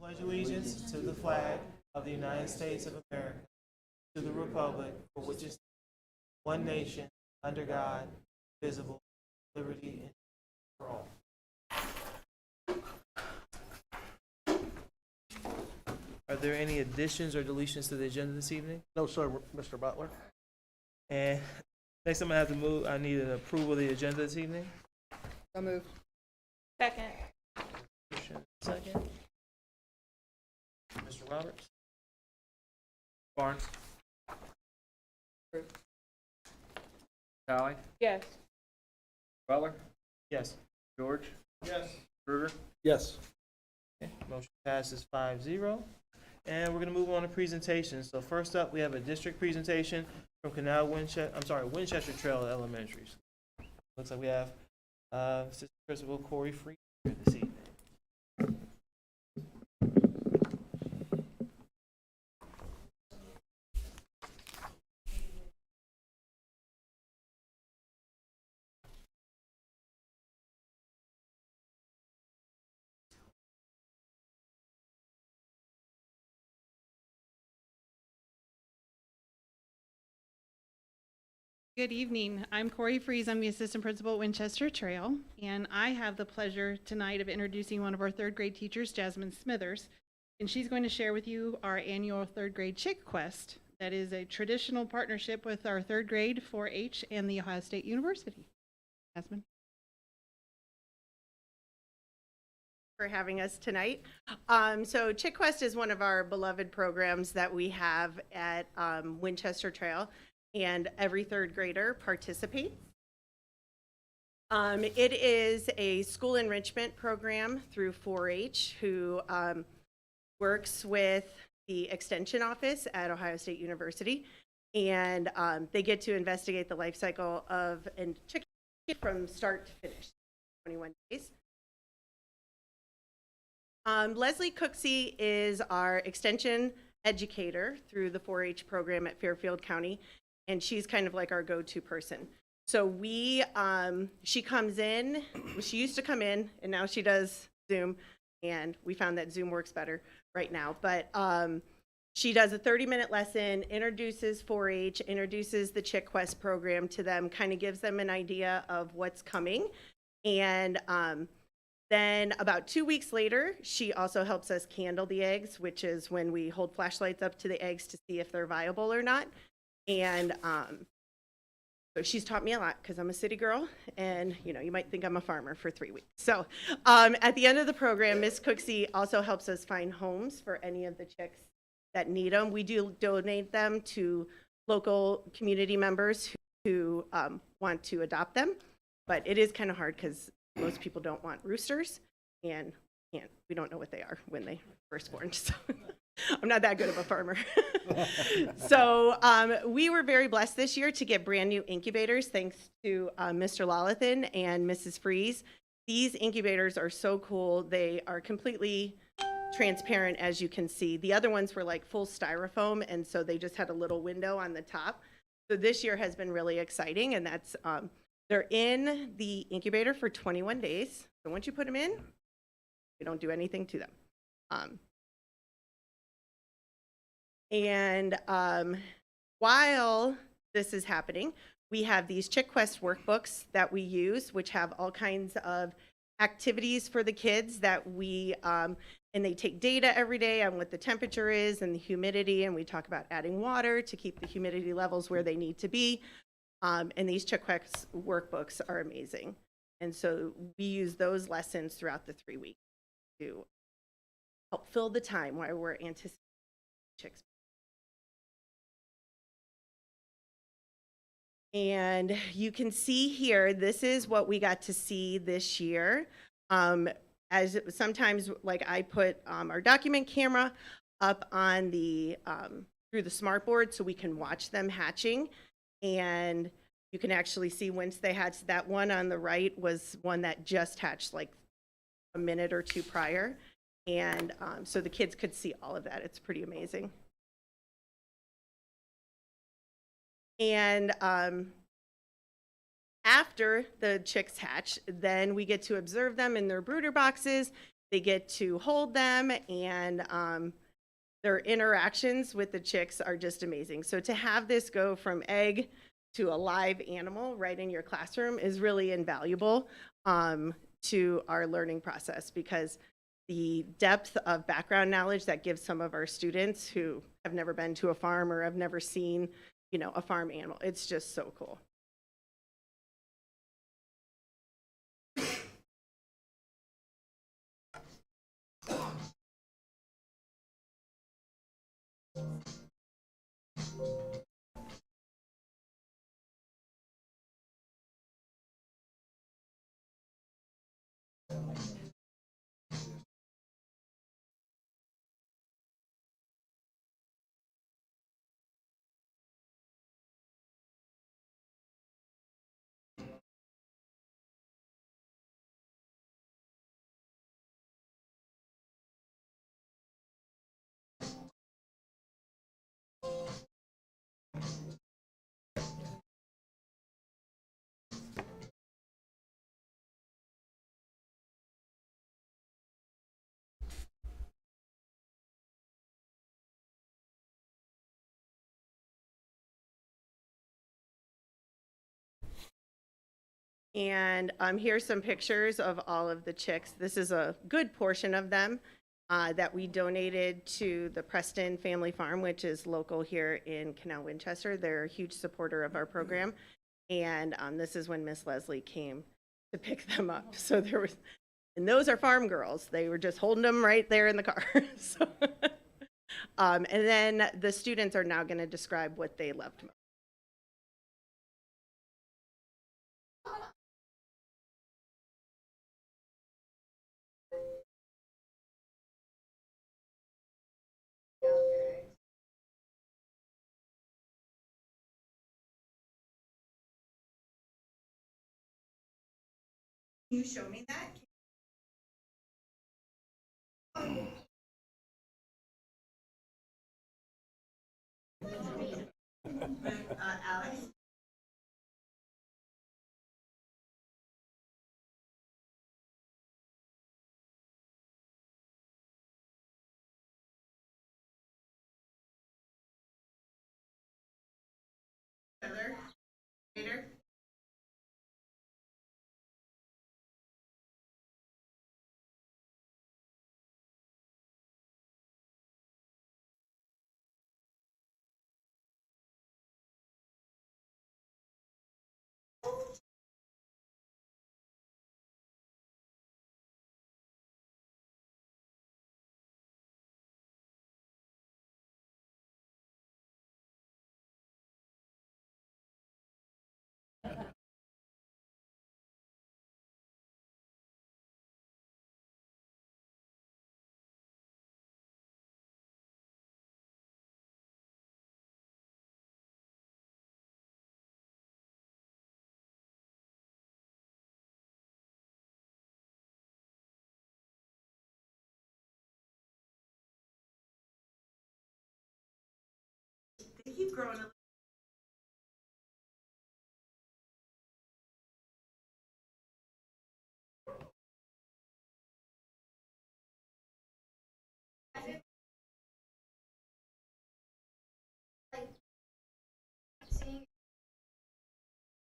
pledge allegiance to the flag of the United States of America, to the republic for which is one nation, under God, visible, liberty, and for all. Are there any additions or deletions to the agenda this evening? No, sir, Mr. Butler. And next I'm gonna have to move, I need an approval of the agenda this evening. So moved. Second. Second. Mr. Roberts? Barnes? Tally, Yes. Butler, Yes. George, Yes. Kruger. Yes. Okay, motion passes 5-0. And we're gonna move on to presentations. So first up, we have a district presentation from Canal Winchester Trail Elementary. Looks like we have Assistant Principal Corey Free here this evening. Good evening. I'm Corey Freeze. I'm the assistant principal at Winchester Trail, and I have the pleasure tonight of introducing one of our third grade teachers, Jasmine Smithers, and she's going to share with you our annual third grade Chick Quest. That is a traditional partnership with our third grade 4-H and the Ohio State University. Jasmine. For having us tonight. So Chick Quest is one of our beloved programs that we have at Winchester Trail, and every third grader participates. It is a school enrichment program through 4-H, who works with the extension office at Ohio State University, and they get to investigate the life cycle of a chicken from start to finish, 21 days. Leslie Cooksey is our extension educator through the 4-H program at Fairfield County, and she's kind of like our go-to person. So she comes in, she used to come in, and now she does Zoom, and we found that Zoom works better right now. But she does a 30-minute lesson, introduces 4-H, introduces the Chick Quest program to them, kind of gives them an idea of what's coming, and then about 2 weeks later, she also helps us candle the eggs, which is when we hold flashlights up to the eggs to see if they're viable or not. And so she's taught me a lot because I'm a city girl, and you might think I'm a farmer for 3 weeks. So at the end of the program, Ms. Cooksey also helps us find homes for any of the chicks that need them. We do donate them to local community members who want to adopt them, but it is kind of hard because most people don't want roosters, and we don't know what they are when they first born. So I'm not that good of a farmer. So we were very blessed this year to get brand new incubators, thanks to Mr. Lolithan and Mrs. Freeze. These incubators are so cool. They are completely transparent, as you can see. The other ones were like full styrofoam, and so they just had a little window on the top. So this year has been really exciting, and that's they're in the incubator for 21 days. So once you put them in, we don't do anything to them. While this is happening, we have these Chick Quest workbooks that we use, which have all kinds of activities for the kids that we, and they take data every day on what the temperature is and the humidity, and we talk about adding water to keep the humidity levels where they need to be. And these Chick Quest workbooks are amazing. And so we use those lessons throughout the 3 weeks to help fill the time while we're anticipating chicks. And you can see here, this is what we got to see this year. As sometimes, like I put our document camera up on the through the smartboard so we can watch them hatching. And you can actually see once they hatch. That one on the right was one that just hatched like a minute or two prior. And so the kids could see all of that. It's pretty amazing. And after the chicks hatch, then we get to observe them in their brooder boxes they get to hold them, and their interactions with the chicks are just amazing. So to have this go from egg to a live animal right in your classroom is really invaluable to our learning process, because the depth of background knowledge that gives some of our students who have never been to a farm or have never seen, you know, a farm animal, it's just so cool. And here's some pictures of all of the chicks. This is a good portion of them that we donated to the Preston Family Farm, which is local here in Canal, Winchester. They're a huge supporter of our program. And this is when Miss Leslie came to pick them up. So there was, and those are farm girls. They were just holding them right there in the car. So, and then the students are now going to describe what they loved most. Can you show me that? Alex? Heather? Peter? They keep growing.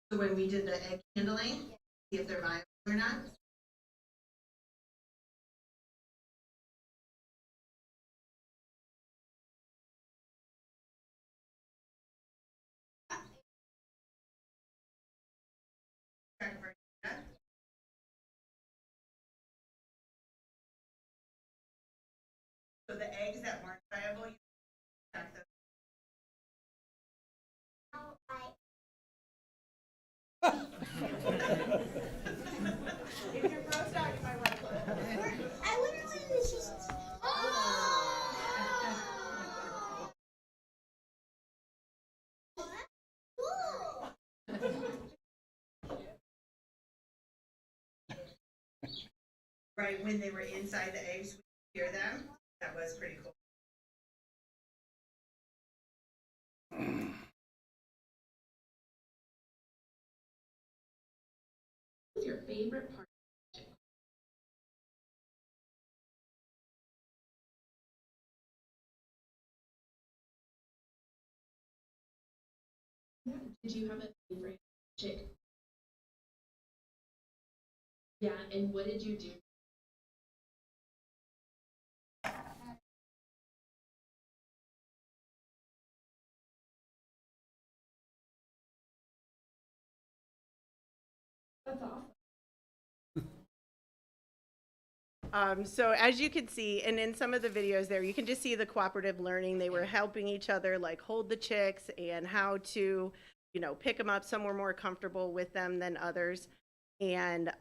So when we did the egg handling, see if they're viable or not. So the eggs that weren't viable, you check them. If you're grossed out, you might want to put it. I wonder what this is. Right when they were inside the eggs, we hear them. That was pretty cool. What's your favorite part? Did you have a favorite chick? Yeah, and what did you do? That's awesome. So as you can see, and in some of the videos there, you can just see the cooperative learning. They were helping each other like hold the chicks and how to, you know, pick them up. Some were more comfortable with them than others. And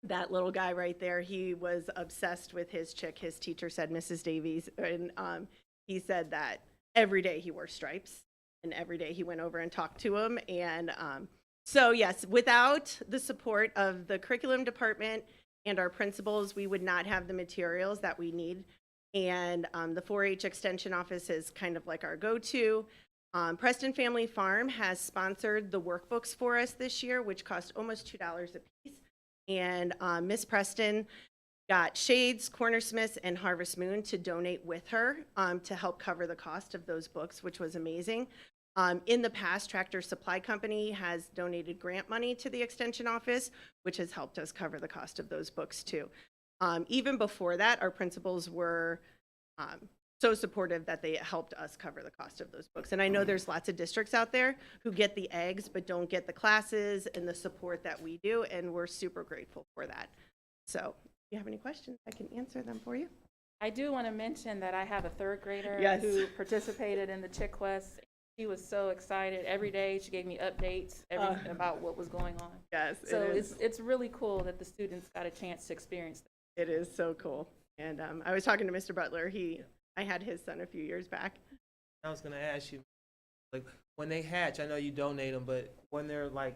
that little guy right there, he was obsessed with his chick. His teacher said, Mrs. Davies, and he said that every day he wore stripes and every day he went over and talked to him. And so yes, without the support of the curriculum department and our principals, we would not have the materials that we need. And the 4-H Extension Office is kind of like our go-to. Preston Family Farm has sponsored the workbooks for us this year, which cost almost $2 a piece. And Miss Preston got Shades, Cornersmiths, and Harvest Moon to donate with her to help cover the cost of those books, which was amazing. In the past, Tractor Supply Company has donated grant money to the Extension Office, which has helped us cover the cost of those books too. Even before that, our principals were so supportive that they helped us cover the cost of those books. And I know there's lots of districts out there who get the eggs but don't get the classes and the support that we do, and we're super grateful for that. So if you have any questions, I can answer them for you. I do want to mention that I have a third grader Yes. who participated in the Chick Quest. She was so excited. Every day she gave me updates about what was going on. Yes, So it is. it's really cool that the students got a chance to experience that. It is so cool. And I was talking to Mr. Butler. I had his son a few years back. I was gonna ask you, like, when they hatch, I know you donate them, but when they're like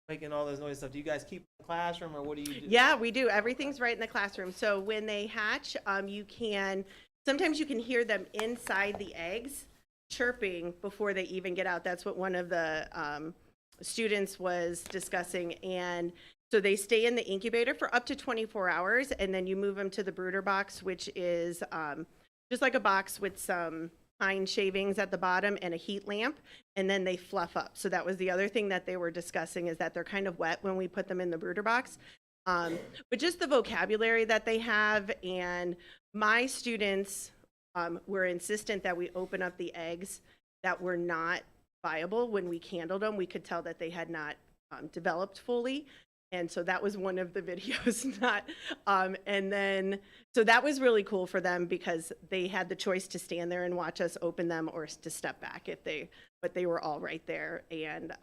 making all this noise stuff, do you guys keep in the classroom or what do you do? Yeah, we do. Everything's right in the classroom. So when they hatch, sometimes you can hear them inside the eggs chirping before they even get out. That's what one of the students was discussing. And so they stay in the incubator for up to 24 hours, and then you move them to the brooder box, which is just like a box with some pine shavings at the bottom and a heat lamp, and then they fluff up. So that was the other thing that they were discussing, is that they're kind of wet when we put them in the brooder box. But just the vocabulary that they have, and my students were insistent that we open up the eggs that were not viable. When we candled them, we could tell that they had not developed fully. And so that was one of the videos. So that was really cool for them, because they had the choice to stand there and watch us open them or to step back but they were all right there. And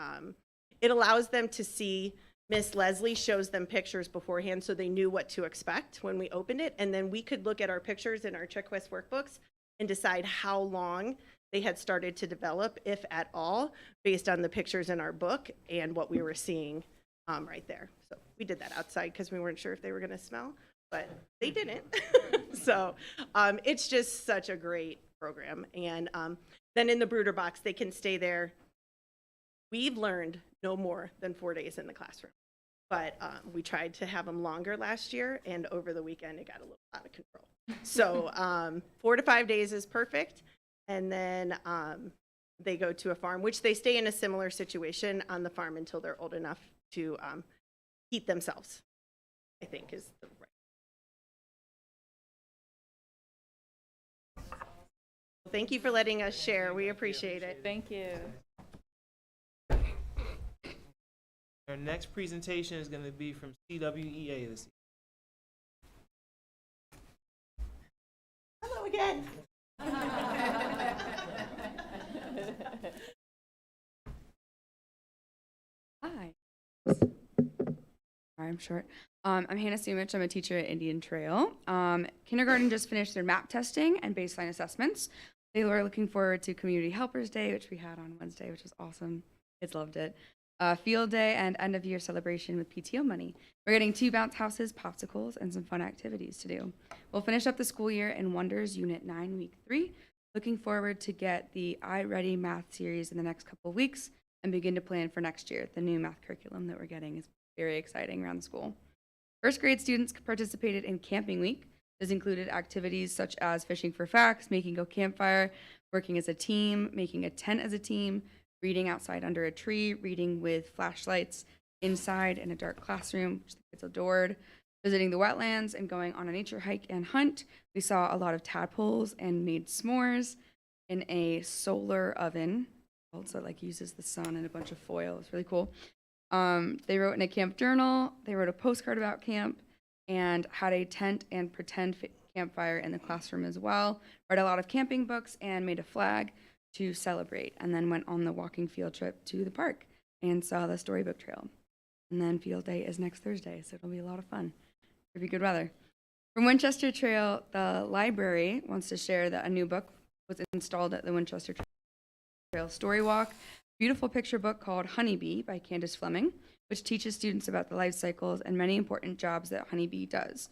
it allows them to see. Miss Leslie shows them pictures beforehand so they knew what to expect when we opened it. And then we could look at our pictures in our Chick Quest workbooks and decide how long they had started to develop, if at all, based on the pictures in our book and what we were seeing right there. So we did that outside because we weren't sure if they were going to smell, but they didn't. So it's just such a great program. And then in the brooder box, they can stay there. We've learned no more than 4 days in the classroom, but we tried to have them longer last year, and over the weekend it got a little out of control. So 4 to 5 days is perfect, and then they go to a farm, which they stay in a similar situation on the farm until they're old enough to heat themselves, I think is the right. Thank you for letting us share. We appreciate it. Thank you. Our next presentation is going to be from CWEA this evening. Hello again. Hi. I'm short. I'm Hannah Sumich. I'm a teacher at Indian Trail. Kindergarten just finished their MAP testing and baseline assessments. They were looking forward to Community Helpers Day, which we had on Wednesday, which was awesome. Kids loved it. Field day and end of year celebration with PTO money. We're getting 2 bounce houses, popsicles, and some fun activities to do. We'll finish up the school year in Wonders Unit 9, Week 3. Looking forward to get the iReady math series in the next couple of weeks and begin to plan for next year. The new math curriculum that we're getting is very exciting around the school. First grade students participated in Camping Week. This included activities such as fishing for facts, making a campfire, working as a team, making a tent as a team, reading outside under a tree, reading with flashlights inside in a dark classroom, which the kids adored, visiting the wetlands and going on a nature hike and hunt. We saw a lot of tadpoles and made s'mores in a solar oven. Also, like uses the sun and a bunch of foil. It's really cool. They wrote in a camp journal. They wrote a postcard about camp and had a tent and pretend campfire in the classroom as well. Read a lot of camping books and made a flag to celebrate, and then went on the walking field trip to the park and saw the storybook trail. And then field day is next Thursday, so it'll be a lot of fun. It'll be good weather. From Winchester Trail, the library wants to share that a new book was installed at the Winchester Trail Story Walk. Beautiful picture book called Honeybee by Candace Fleming, which teaches students about the life cycles and many important jobs that Honeybee does.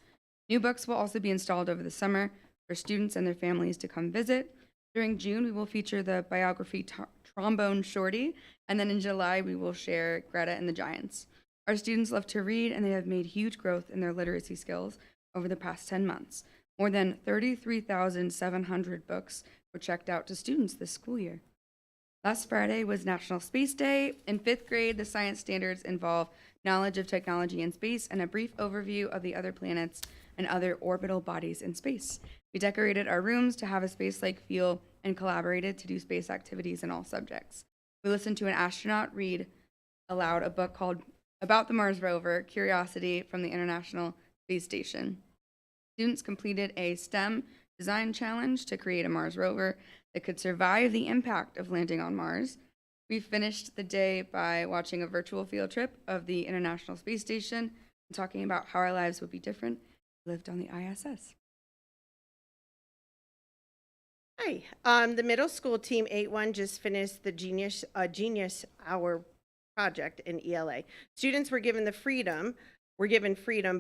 New books will also be installed over the summer for students and their families to come visit. During June, we will feature the biography Trombone Shorty, and then in July, we will share Greta and the Giants. Our students love to read, and they have made huge growth in their literacy skills over the past 10 months. More than 33,700 books were checked out to students this school year. Last Friday was National Space Day. In 5th grade, the science standards involve knowledge of technology in space and a brief overview of the other planets and other orbital bodies in space. We decorated our rooms to have a space-like feel and collaborated to do space activities in all subjects. We listened to an astronaut read aloud a book called About the Mars Rover, Curiosity from the International Space Station. Students completed a STEM design challenge to create a Mars rover that could survive the impact of landing on Mars. We finished the day by watching a virtual field trip of the International Space Station and talking about how our lives would be different if we lived on the ISS. Hi, the middle school team 8-1 just finished the Genius Hour project in ELA. Students were given freedom,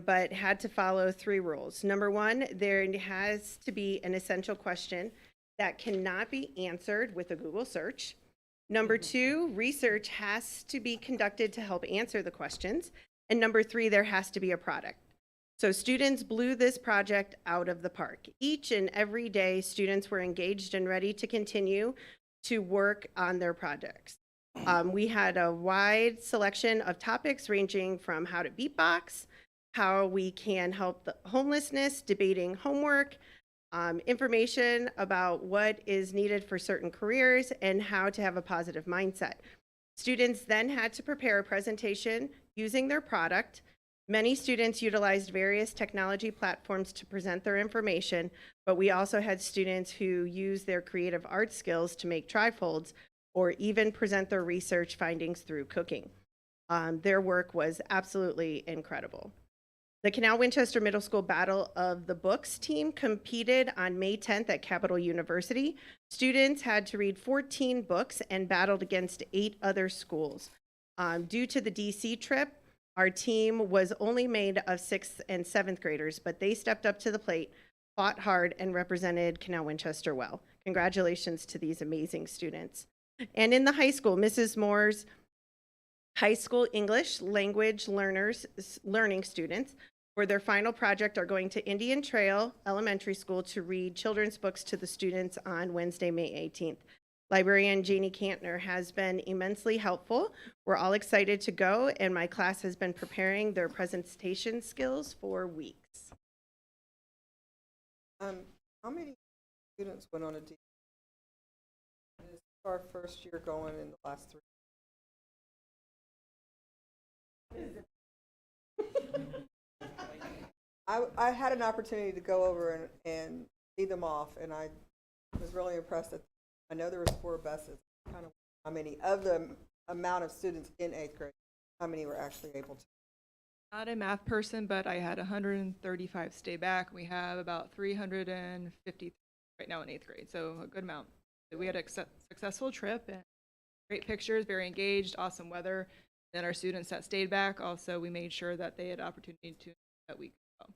but had to follow 3 rules. Number 1, there has to be an essential question that cannot be answered with a Google search. Number 2, research has to be conducted to help answer the questions. And number 3, there has to be a product. So students blew this project out of the park. Each and every day, students were engaged and ready to continue to work on their projects. We had a wide selection of topics ranging from how to beatbox, how we can help the homelessness, debating homework, information about what is needed for certain careers, and how to have a positive mindset. Students then had to prepare a presentation using their product. Many students utilized various technology platforms to present their information, but we also had students who used their creative art skills to make trifolds or even present their research findings through cooking. Their work was absolutely incredible. The Canal Winchester Middle School Battle of the Books team competed on May 10th at Capital University. Students had to read 14 books and battled against 8 other schools. Due to the DC trip, our team was only made of 6th and 7th graders, but they stepped up to the plate, fought hard, and represented Canal Winchester well. Congratulations to these amazing students. And in the high school, Mrs. Moore's high school English language learning students for their final project are going to Indian Trail Elementary School to read children's books to the students on Wednesday, May 18th. Librarian Janie Kantner has been immensely helpful. We're all excited to go, and my class has been preparing their presentation skills for weeks. How many students went on a D? This is our first year going in the last 3. I had an opportunity to go over and see them off, and I was really impressed that I know there was 4 buses. Kind of how many of the amount of students in 8th grade, how many were actually able to? Not a math person, but I had 135 stay back. We have about 350 right now in 8th grade, so a good amount. We had a successful trip and great pictures, very engaged, awesome weather. Then our students that stayed back, also we made sure that they had opportunity to that week as well.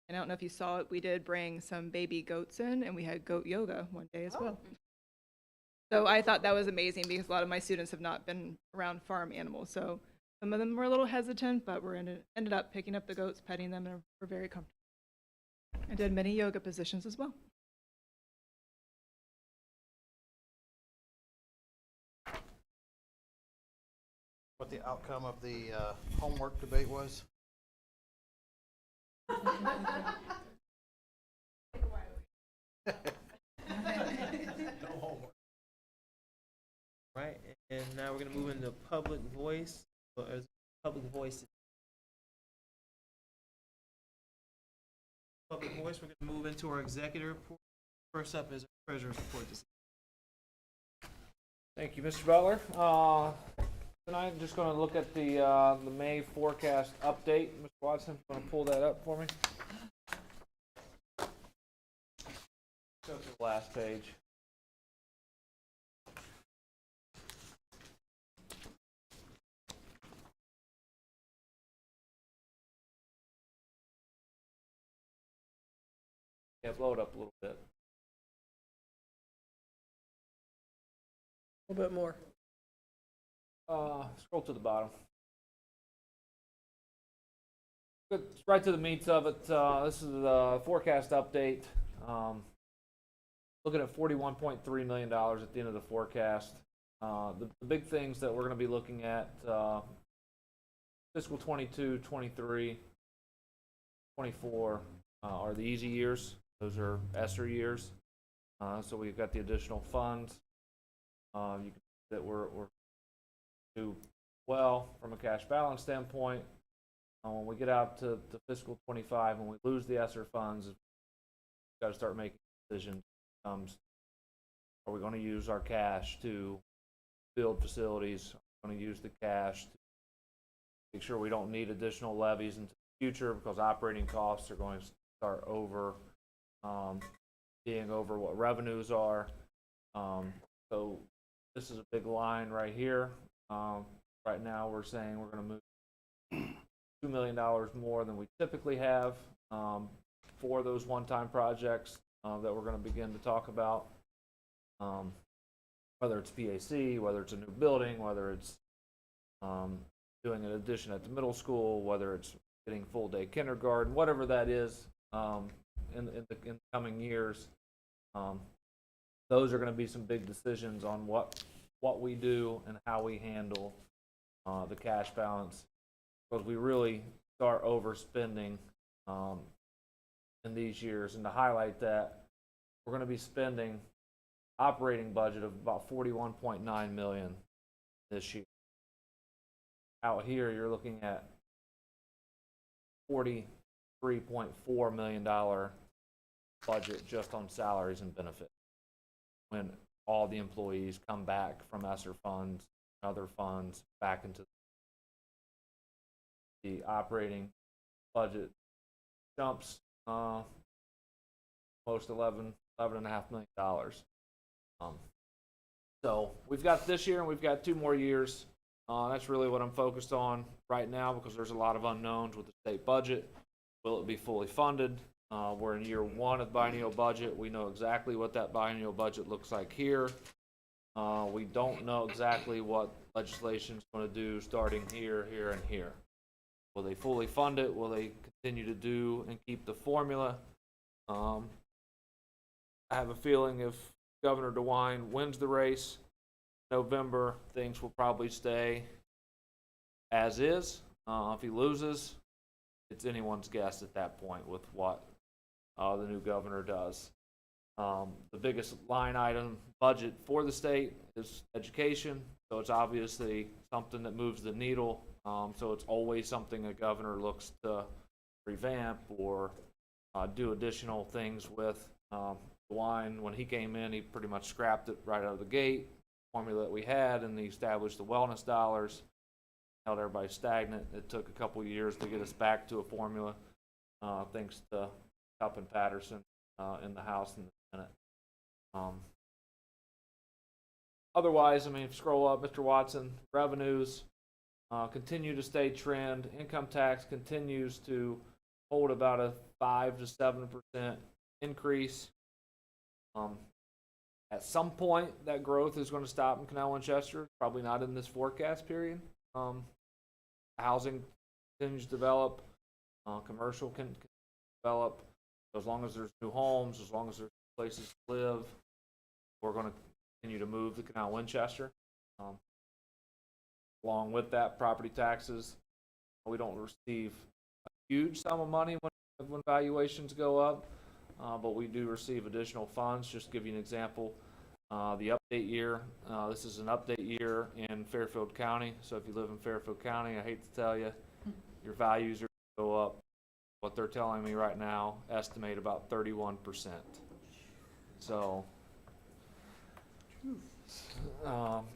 And I don't know if you saw it, we did bring some baby goats in, and we had goat yoga one day as well. So I thought that was amazing because a lot of my students have not been around farm animals. So some of them were a little hesitant, but we ended up picking up the goats, petting them, and we're very comfortable. I did many yoga positions as well. what the outcome of the homework debate was? Right, and now we're gonna move into public voice, or public voice. Public voice, we're gonna move into our executive report. First up is our treasurer's report. Thank you, Mr. Butler. Tonight I'm just going to look at the May forecast update. Mr. Watson, you want to pull that up for me? Go to the last page. Yeah, blow it up a little bit. A little bit more. Scroll to the bottom. Good, right to the meats of it. This is the forecast update. Looking at $41.3 million at the end of the forecast. The big things that we're going to be looking at, fiscal 22, 23, 24 are the easy years. Those are ESSER years. So we've got the additional funds. You can see that we're do well from a cash balance standpoint. When we get out to fiscal 25 and we lose the ESSER funds, we've got to start making decisions. Are we going to use our cash to build facilities? Are we going to use the cash to make sure we don't need additional levies into the future, because operating costs are going to start being over what revenues are. So this is a big line right here. Right now we're saying we're going to move $2 million more than we typically have for those one-time projects that we're going to begin to talk about. Whether it's PAC, whether it's a new building, whether it's doing an addition at the middle school, whether it's getting full-day kindergarten, whatever that is in the coming years. Those are going to be some big decisions on what we do and how we handle the cash balance, because we really start overspending in these years. And to highlight that, we're going to be spending operating budget of about $41.9 million this year. Out here, you're looking at $43.4 million budget just on salaries and benefits, when all the employees come back from ESSER funds and other funds back into the operating budget. Jumps most $11.5 million. So we've got this year and we've got 2 more years. That's really what I'm focused on right now, because there's a lot of unknowns with the state budget. Will it be fully funded? We're in year 1 of the biennial budget. We know exactly what that biennial budget looks like here. We don't know exactly what legislation is going to do starting here, here, and here. Will they fully fund it? Will they continue to do and keep the formula? I have a feeling if Governor DeWine wins the race in November, things will probably stay as is. If he loses, it's anyone's guess at that point with what the new governor does. The biggest line item budget for the state is education, so it's obviously something that moves the needle. So it's always something a governor looks to revamp or do additional things with. DeWine, when he came in, he pretty much scrapped it right out of the gate, formula that we had, and he established the wellness dollars, held everybody stagnant. It took a couple years to get us back to a formula, thanks to Cup and Patterson in the House and the Senate. Otherwise, I mean, if you scroll up, Mr. Watson, revenues continue to stay trend. Income tax continues to hold about a 5 to 7% increase. At some point, that growth is going to stop in Canal Winchester. Probably not in this forecast period. Housing continues to develop. Commercial can develop. So as long as there's new homes, as long as there's places to live, we're going to continue to move to Canal Winchester. Along with that, property taxes. We don't receive a huge sum of money when valuations go up, but we do receive additional funds. Just to give you an example, the update year, this is an update year in Fairfield County. So if you live in Fairfield County, I hate to tell you, your values are going to go up. What they're telling me right now, estimate about 31%. So,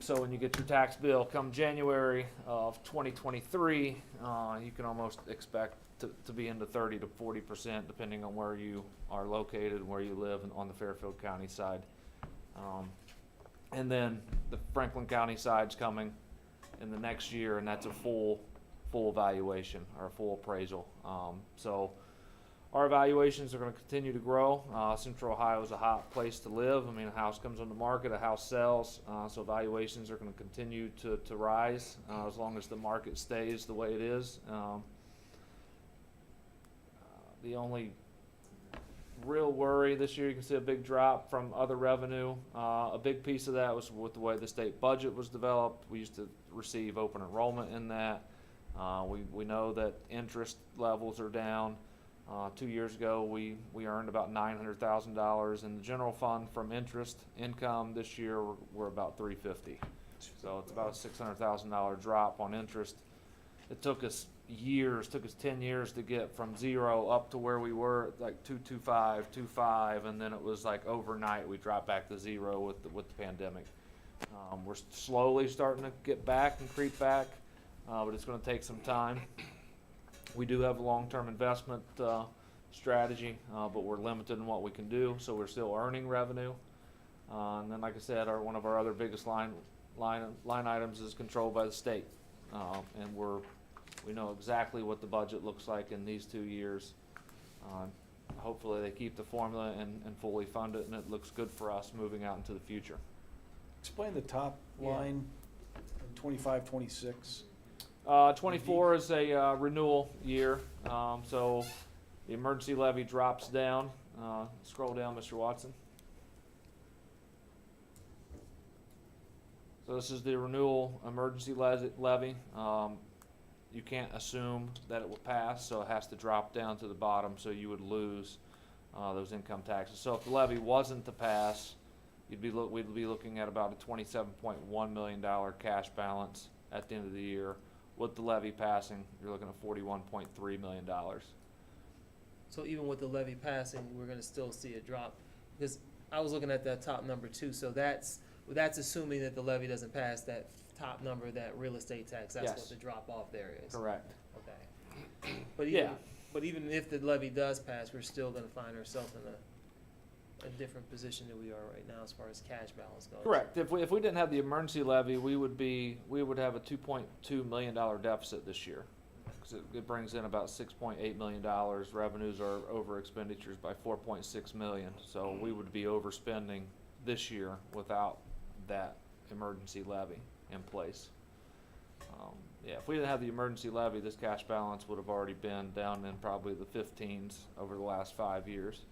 so when you get your tax bill come January of 2023, you can almost expect to be into 30 to 40%, depending on where you are located and where you live on the Fairfield County side. And then the Franklin County side's coming in the next year, and that's a full evaluation or a full appraisal. So our evaluations are going to continue to grow. Central Ohio is a hot place to live. I mean, a house comes on the market, a house sells, so valuations are going to continue to rise as long as the market stays the way it is. The only real worry this year, you can see a big drop from other revenue. A big piece of that was with the way the state budget was developed. We used to receive open enrollment in that. We know that interest levels are down. 2 years ago, we earned about $900,000 in the general fund from interest income. This year, we're about $350,000. So it's about a $600,000 drop on interest. It took us 10 years to get from zero up to where we were, like 225, and then it was like overnight we dropped back to zero with the pandemic. We're slowly starting to get back and creep back, but it's going to take some time. We do have a long-term investment strategy, but we're limited in what we can do, so we're still earning revenue. And then, like I said, one of our other biggest line items is controlled by the state, and we know exactly what the budget looks like in these 2 years. Hopefully they keep the formula and fully fund it, and it looks good for us moving out into the future. Explain the top line, 25, 26. 24 is a renewal year, so the emergency levy drops down. Scroll down, Mr. Watson. So this is the renewal emergency levy. You can't assume that it will pass, so it has to drop down to the bottom, so you would lose those income taxes. So if the levy wasn't to pass, we'd be looking at about a $27.1 million cash balance at the end of the year. With the levy passing, you're looking at $41.3 million. So even with the levy passing, we're gonna still see a drop, because I was looking at that top number too, so that's assuming that the levy doesn't pass that top number, that real estate tax, that's Yes. what the drop off there is. Correct. Okay. But even if the levy does pass, we're still gonna find ourselves in a different position than we are right now as far as cash balance goes. Correct. If we didn't have the emergency levy, we would have a $2.2 million deficit this year, because it brings in about $6.8 million. Revenues are over expenditures by $4.6 million, so we would be overspending this year without that emergency levy in place. If we didn't have the emergency levy, this cash balance would have already been down in probably the 15s over the last 5 years,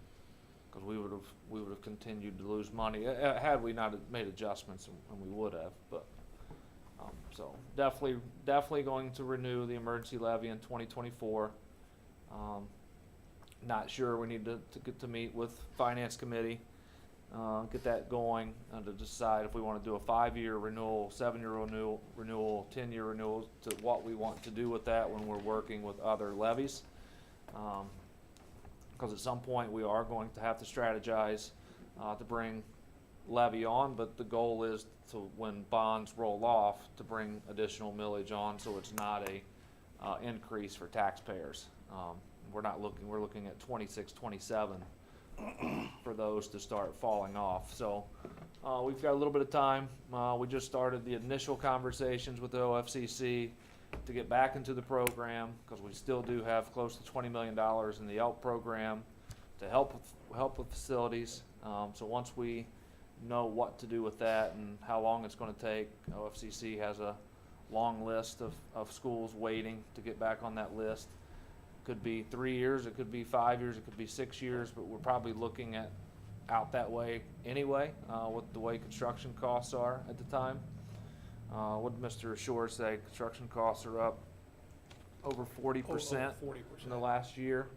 because we would have continued to lose money had we not made adjustments, and we would have. But so definitely going to renew the emergency levy in 2024. Not sure. We need to get to meet with Finance Committee, get that going, to decide if we want to do a 5-year renewal, 7-year renewal, 10-year renewal, to what we want to do with that when we're working with other levies. Because at some point we are going to have to strategize to bring levy on, but the goal is to, when bonds roll off, to bring additional millage on, so it's not a increase for taxpayers. We're looking at 26, 27 for those to start falling off. So we've got a little bit of time. We just started the initial conversations with the OFCC to get back into the program, because we still do have close to $20 million in the ELP program to help with facilities. So once we know what to do with that and how long it's going to take, OFCC has a long list of schools waiting to get back on that list. Could be 3 years, it could be 5 years, it could be 6 years, but we're probably looking at out that way anyway, with the way construction costs are at the time. What did Mr. Shore say? Construction costs are up over 40% in the last year.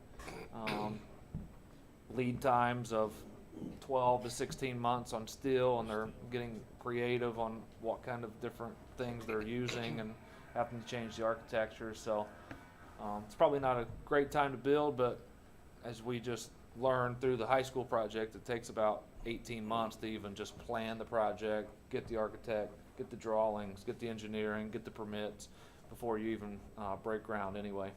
Lead times of 12 to 16 months on steel, and they're getting creative on what kind of different things they're using and having to change the architecture. So it's probably not a great time to build, but as we just learned through the high school project, it takes about 18 months to even just plan the project, get the architect, get the drawings, get the engineering, get the permits before you even break ground anyway.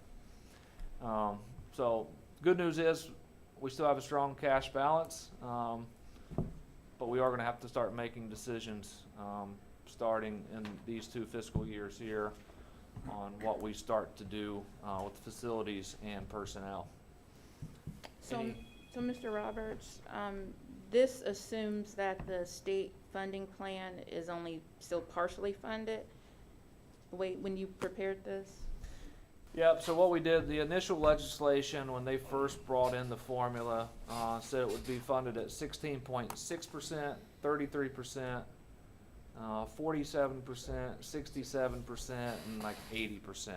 So good news is we still have a strong cash balance, but we are going to have to start making decisions starting in these 2 fiscal years here on what we start to do with facilities and personnel. So, Mr. Roberts, this assumes that the state funding plan is only still partially funded, when you prepared this? Yep, so what we did, the initial legislation, when they first brought in the formula, said it would be funded at 16.6%, 33%, 47%, 67%, and like 80%.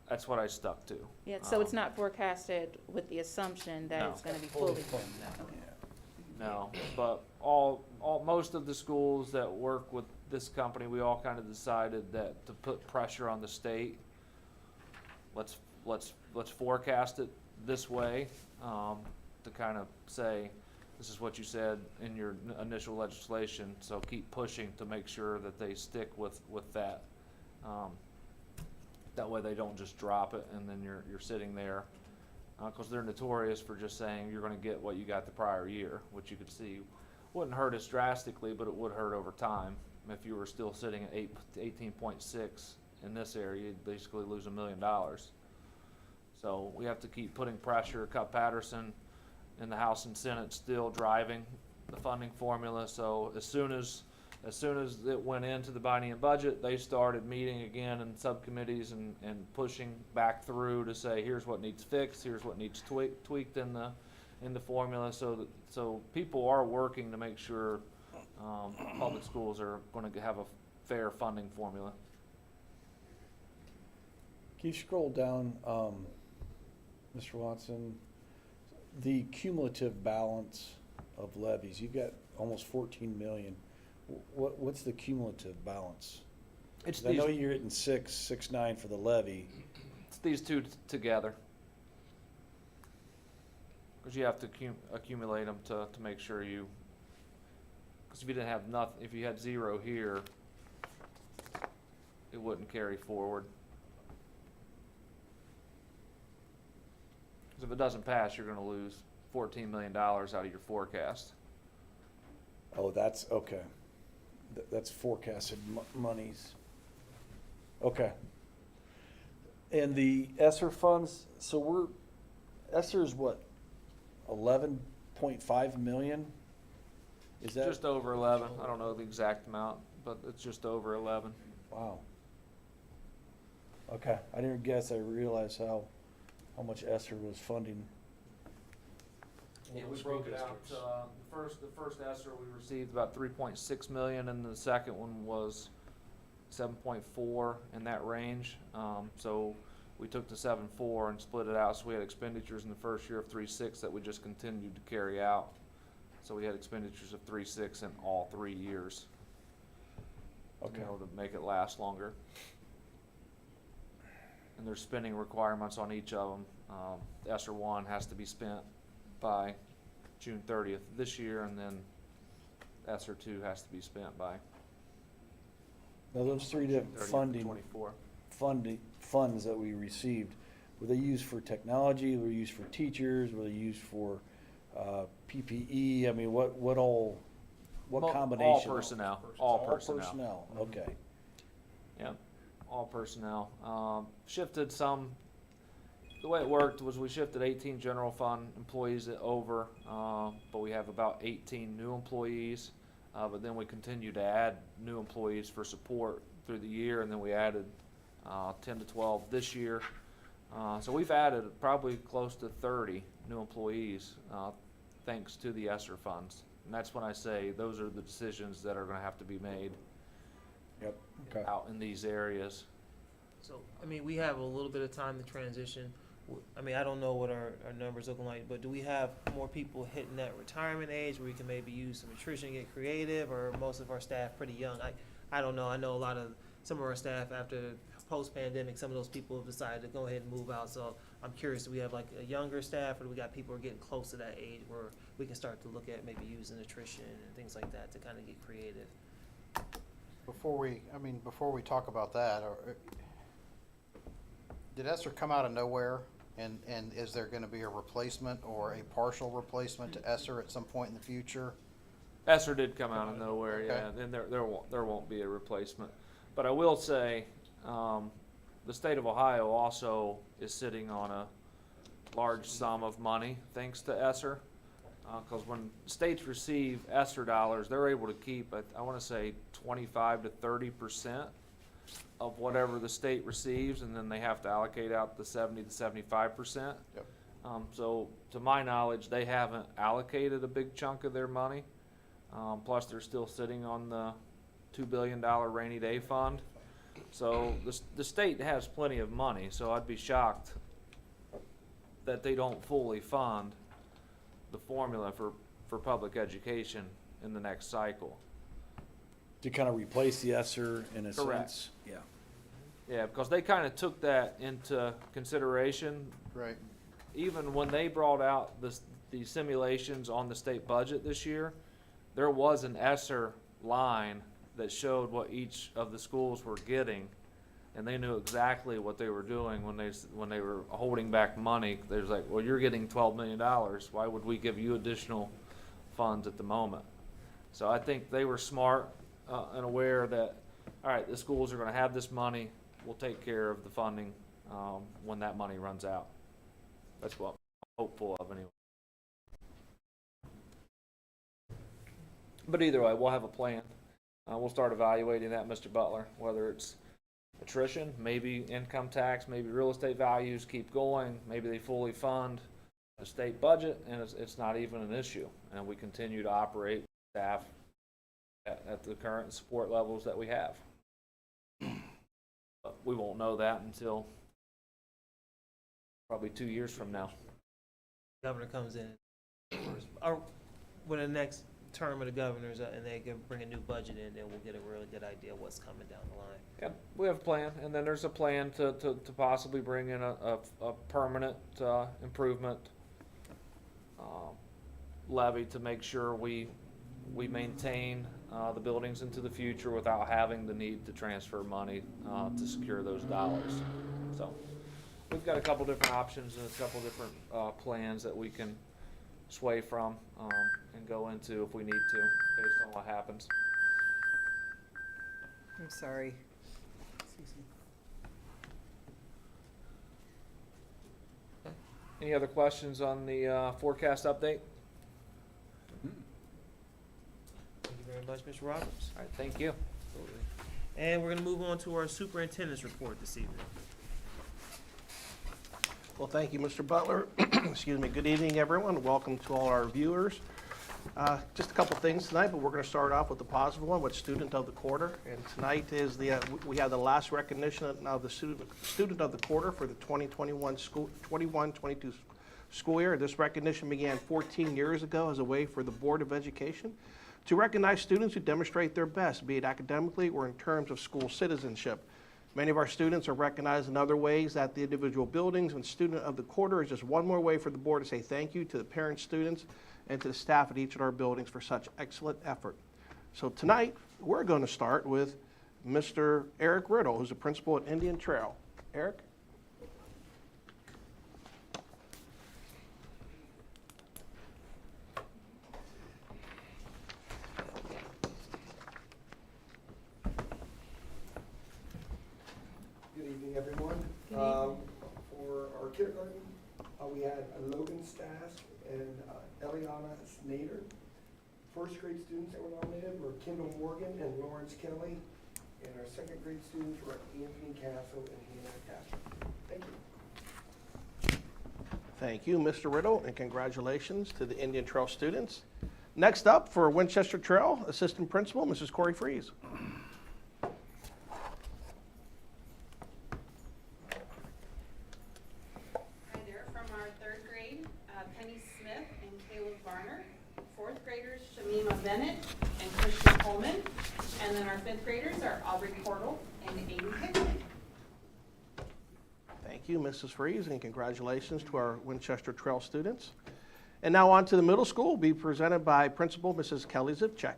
That's what I stuck to. Yeah, so it's not forecasted with the assumption that No. it's gonna be fully funded? No, but most of the schools that work with this company, we all kind of decided that to put pressure on the state, let's forecast it this way, to kind of say, this is what you said in your initial legislation, so keep pushing to make sure that they stick with that. That way they don't just drop it and then you're sitting there, because they're notorious for just saying you're going to get what you got the prior year, which you could see wouldn't hurt us drastically, but it would hurt over time. If you were still sitting at 18.6 in this area, you'd basically lose $1 million. So we have to keep putting pressure. Cut Patterson in the House and Senate still driving the funding formula. So as soon as it went into the biennium budget, they started meeting again in subcommittees and pushing back through to say, here's what needs fixed, here's what needs tweaked in the formula, so people are working to make sure public schools are going to have a fair funding formula. Can you scroll down, Mr. Watson? The cumulative balance of levies, you've got almost 14 million. What's the cumulative balance? It's 'Cause I know you're getting 6.9 for the levy. It's these two together, because you have to accumulate them to make sure you. Because if you didn't have nothing, if you had 0 here, it wouldn't carry forward. Because if it doesn't pass, you're going to lose $14 million out of your forecast. Oh, that's, okay. That's forecasted monies. Okay. And the ESSER funds, so ESSER is what, 11.5 million? Is that? Just over 11. I don't know the exact amount, but it's just over 11. Wow. Okay, I didn't guess, I realized how much ESSER was funding. Yeah, we broke it out. The first ESSER we received about 3.6 million, and the second one was 7.4 in that range. So we took the 7.4 and split it out. So we had expenditures in the first year of 3.6 that we just continued to carry out. So we had expenditures of 3.6 in all 3 years. To be able to make it last longer. And there's spending requirements on each of them. ESSER 1 has to be spent by June 30th this year, and then ESSER 2 has to be spent by Now, those 3 different 24. funds that we received, were they used for technology, were they used for teachers, were they used for PPE? I mean, what combination? All personnel. All personnel. Okay. Yeah, all personnel. Shifted some. The way it worked was we shifted 18 general fund employees over, but we have about 18 new employees. But then we continued to add new employees for support through the year, and then we added 10 to 12 this year. So we've added probably close to 30 new employees thanks to the ESSER funds. And that's when I say those are the decisions that are going to have to be made Yep, okay. out in these areas. So, I mean, we have a little bit of time to transition. I mean, I don't know what our numbers looking like, but do we have more people hitting that retirement age where we can maybe use some attrition, get creative, or most of our staff pretty young? I don't know. I know some of our staff after post-pandemic, some of those people have decided to go ahead and move out. So I'm curious, do we have like a younger staff, or do we got people who are getting close to that age where we can start to look at maybe using attrition and things like that to kind of get creative? Before we talk about that, did ESSER come out of nowhere? And is there gonna be a replacement or a partial replacement to ESSER at some point in the future? ESSER did come out of nowhere, Okay. yeah, and there won't be a replacement. But I will say, the state of Ohio also is sitting on a large sum of money, thanks to ESSER. Because when states receive ESSER dollars, they're able to keep, I want to say, 25 to 30% of whatever the state receives, and then they have to allocate out the 70 to 75%. Yep. So, to my knowledge, they haven't allocated a big chunk of their money. Plus, they're still sitting on the $2 billion rainy day fund. So, the state has plenty of money, so I'd be shocked that they don't fully fund the formula for public education in the next cycle. To kind of replace the ESSER in a Correct. sense? Yeah. Yeah, because they kind of took that into consideration. Right. Even when they brought out the simulations on the state budget this year, there was an ESSER line that showed what each of the schools were getting, and they knew exactly what they were doing when they were holding back money. They was like, well, you're getting $12 million. Why would we give you additional funds at the moment? So I think they were smart and aware that, all right, the schools are going to have this money. We'll take care of the funding when that money runs out. That's what I'm hopeful of anyway. But either way, we'll have a plan. We'll start evaluating that, Mr. Butler, whether it's attrition, maybe income tax, maybe real estate values keep going, maybe they fully fund the state budget, and it's not even an issue, and we continue to operate staff at the current support levels that we have. But we won't know that until probably 2 years from now. Governor comes in, or when the next term of the governors, and they can bring a new budget in, then we'll get a really good idea of what's coming down the line. Yeah, we have a plan, and then there's a plan to possibly bring in a permanent improvement levy to make sure we maintain the buildings into the future without having the need to transfer money to secure those dollars. So we've got a couple different options and a couple different plans that we can sway from and go into if we need to, based on what happens. I'm sorry. Any other questions on the forecast update? Thank you very much, Mr. Roberts. All right, thank you. Absolutely. And we're gonna move on to our superintendent's report this evening. Well, thank you, Mr. Butler. Excuse me. Good evening, everyone. Welcome to all our viewers. Just a couple things tonight, but we're going to start off with the positive one, with Student of the Quarter. And tonight is we have the last recognition of the Student of the Quarter for the 21-22 school year. This recognition began 14 years ago as a way for the Board of Education to recognize students who demonstrate their best, be it academically or in terms of school citizenship. Many of our students are recognized in other ways at the individual buildings, and Student of the Quarter is just one more way for the board to say thank you to the parents, students, and to the staff at each of our buildings for such excellent effort. So tonight, we're going to start with Mr. Eric Riddle, who's a principal at Indian Trail. Eric? Good evening, everyone. For our kindergarten, we had Logan Stask and Eliana Snyder. First grade students that were nominated were Kendall Morgan and Lawrence Kelly. And our second grade students were Anthony Castle and Hannah Castle. Thank you. Thank you, Mr. Riddle, and congratulations to the Indian Trail students. Next up, for Winchester Trail, Assistant Principal, Mrs. Corey Freeze. Bennett and Christian Coleman. And then our fifth graders are Aubrey Cordell and Amy Hickley. Thank you, Mrs. Freeze, and congratulations to our Winchester Trail students. And now on to the middle school, will be presented by Principal Mrs. Kelly Zipchek.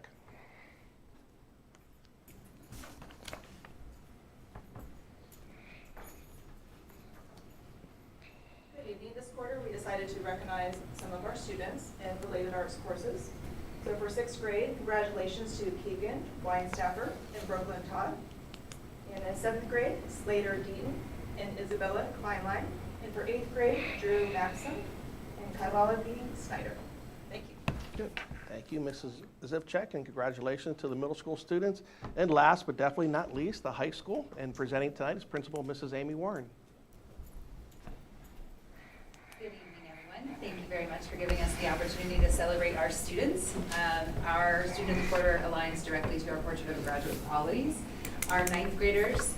Good evening. This quarter, we decided to recognize some of our students in related arts courses. So for sixth grade, congratulations to Keegan Weinstaffer and Brooklyn Todd. And in seventh grade, Slater Deaton and Isabella Kleinlein. And for eighth grade, Drew Maxim and Kaivala B. Snyder. Thank you. Good. Thank you, Mrs. Zipchek, and congratulations to the middle school students. And last but definitely not least, the high school. And presenting tonight is Principal Mrs. Amy Warren. Good evening, everyone. Thank you very much for giving us the opportunity to celebrate our students. Our student of the quarter aligns directly to our portrait of graduate qualities. Our ninth graders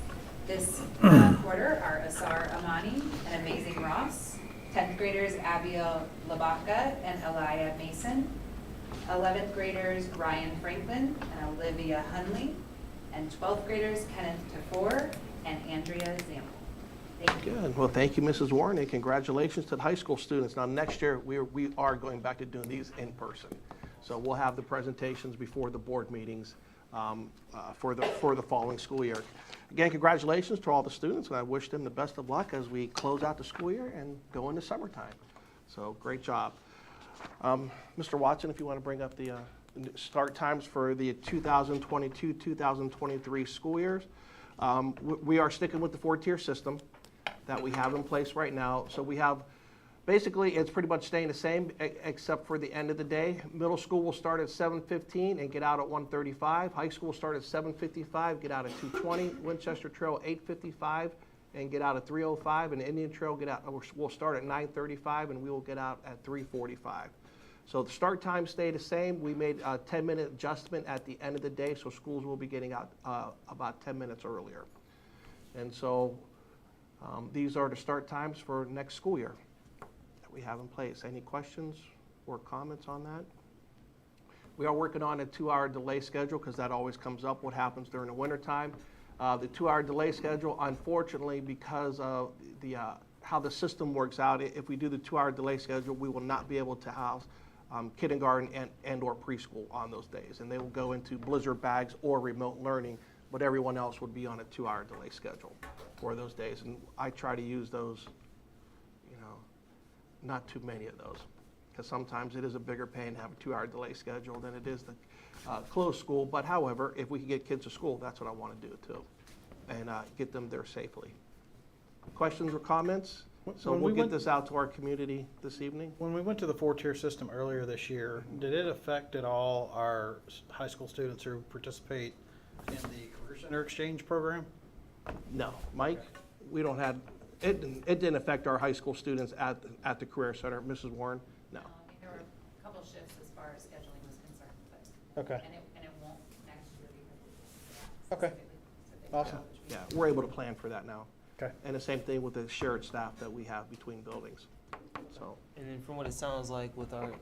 this quarter are Asar Amani and Amazing Ross. 10th graders Abiel Labaka and Elia Mason. 11th graders Ryan Franklin and Olivia Hunley. And 12th graders Kenneth Tafour and Andrea Zample. Thank you. Good. Well, thank you, Mrs. Warren, and congratulations to the high school students. Now, next year, we are going back to doing these in person. So we'll have the presentations before the board meetings for the following school year. Again, congratulations to all the students, and I wish them the best of luck as we close out the school year and go into summertime. So great job. Mr. Watson, if you want to bring up the start times for the 2022-2023 school years. We are sticking with the 4-tier system that we have in place right now. So we have, basically, it's pretty much staying the same except for the end of the day. Middle school will start at 7:15 and get out at 1:35. High school will start at 7:55, get out at 2:20. Winchester Trail 8:55 and get out at 3:05. And Indian Trail we'll start at 9:35 and we will get out at 3:45. So the start times stay the same. We made a 10-minute adjustment at the end of the day, so schools will be getting out about 10 minutes earlier. And so these are the start times for next school year that we have in place. Any questions or comments on that? We are working on a 2-hour delay schedule because that always comes up, what happens during the wintertime. The 2-hour delay schedule, unfortunately, because of how the system works out, if we do the 2-hour delay schedule, we will not be able to house kindergarten and or preschool on those days. And they will go into blizzard bags or remote learning, but everyone else would be on a 2-hour delay schedule for those days. And I try to use those, not too many of those, because sometimes it is a bigger pain to have a 2-hour delay schedule than it is the closed school. But however, if we can get kids to school, that's what I want to do too, and get them there safely. Questions or comments? So we'll get this out to our community this evening. When we went to the 4-tier system earlier this year, did it affect at all our high school students who participate in the Career Center Exchange program? No, Mike, we don't have, it didn't affect our high school students at the Career Center. Mrs. Warren, no. There were a couple shifts as far as scheduling was concerned, but Okay. and it won't next year because Okay. Awesome. Yeah, we're able to plan for that now. Okay. And the same thing with the shared staff that we have between buildings. So, And then from what it sounds like with our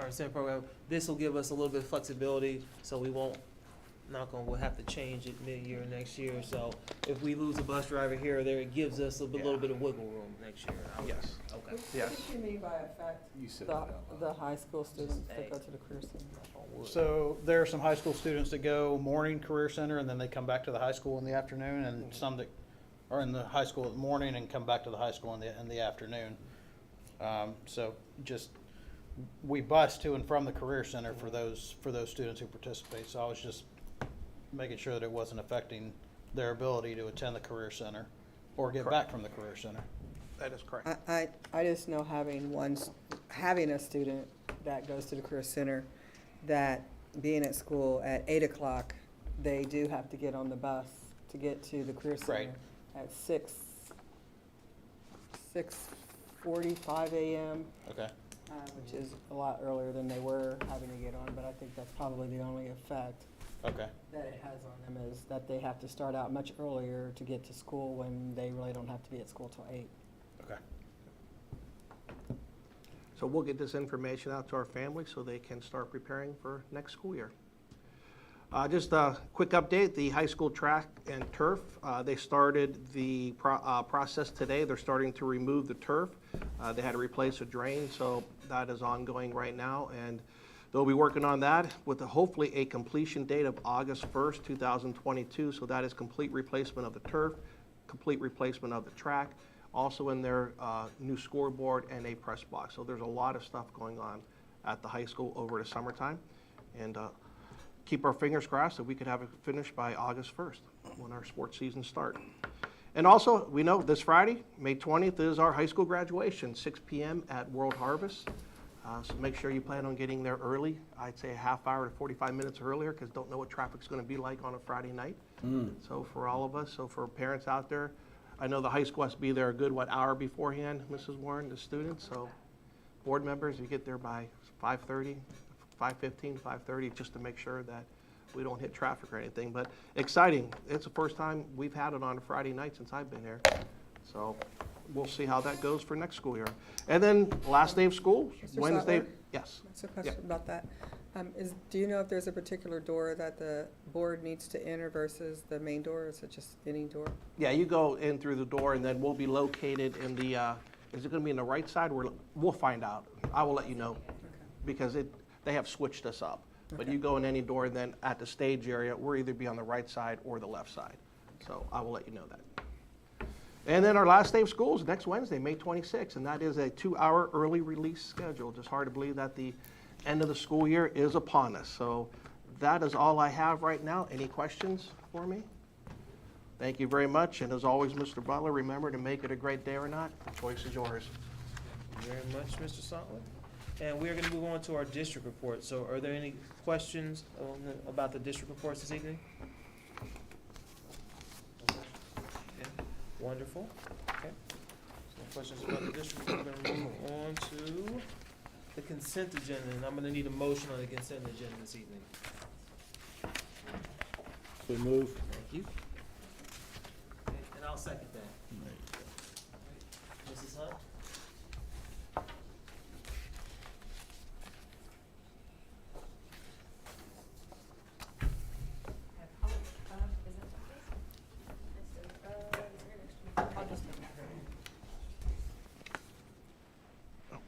incentive program, this will give us a little bit of flexibility, so we won't, we'll have to change it mid-year next year. So if we lose a bus driver here or there, it gives us a little bit of wiggle room next year. yes. Okay. Yes. What do you mean by affect You said the high school students that go to the Career Center? So there are some high school students that go morning Career Center and then they come back to the high school in the afternoon, and some that are in the high school in the morning and come back to the high school in the afternoon. So just, we bus to and from the Career Center for those students who participate. So I was just making sure that it wasn't affecting their ability to attend the Career Center or get back from the Career Center. That is correct. I just know having a student that goes to the Career Center, that being at school at 8 o'clock, they do have to get on the bus to get to the Career Center. Right. At 6:45 a.m. Okay. Which is a lot earlier than they were having to get on, but I think that's probably the only effect Okay. that it has on them, is that they have to start out much earlier to get to school when they really don't have to be at school till 8. Okay. So we'll get this information out to our families so they can start preparing for next school year. Just a quick update, the high school track and turf, they started the process today. They're starting to remove the turf. They had to replace a drain, so that is ongoing right now. And they'll be working on that with hopefully a completion date of August 1st, 2022. So that is complete replacement of the turf, complete replacement of the track, also in their new scoreboard and a press box. So there's a lot of stuff going on at the high school over the summertime. And keep our fingers crossed that we could have it finished by August 1st when our sports season start. And also, we know this Friday, May 20th, is our high school graduation, 6 p.m. at World Harvest. So make sure you plan on getting there early. I'd say a half hour to 45 minutes earlier, because don't know what traffic's going to be like on a Friday night. So for all of us, so for parents out there, I know the high school has to be there a good, hour beforehand, Mrs. Warren, the students. So board members, you get there by 5:30, 5:15, 5:30, just to make sure that we don't hit traffic or anything. But exciting. It's the first time we've had it on a Friday night since I've been here. So we'll see how that goes for next school year. And then last day of school, Mr. Wednesday. Sattler? Yes. That's a question about that. Do you know if there's a particular door that the board needs to enter versus the main door, or is it just any door? Yeah, you go in through the door, and then we'll be located in the, is it going to be in the right side? We'll find out. I will let you know, because they have switched us up. But you go in any door, and then at the stage area, we'll either be on the right side or the left side. So I will let you know that. And then our last day of school is next Wednesday, May 26th, and that is a 2-hour early release schedule. Just hard to believe that the end of the school year is upon us. So that is all I have right now. Any questions for me? Thank you very much. And as always, Mr. Butler, remember to make it a great day or not. The choice is yours. Thank you very much, Mr. Sattler. And we are going to move on to our district report. So are there any questions about the district reports this evening? Okay. Wonderful. Okay. No questions about the district. We're going to move on to the consent agenda, and I'm going to need a motion on the consent agenda this evening. So move. Thank you. And I'll second that. Mrs. Hunt?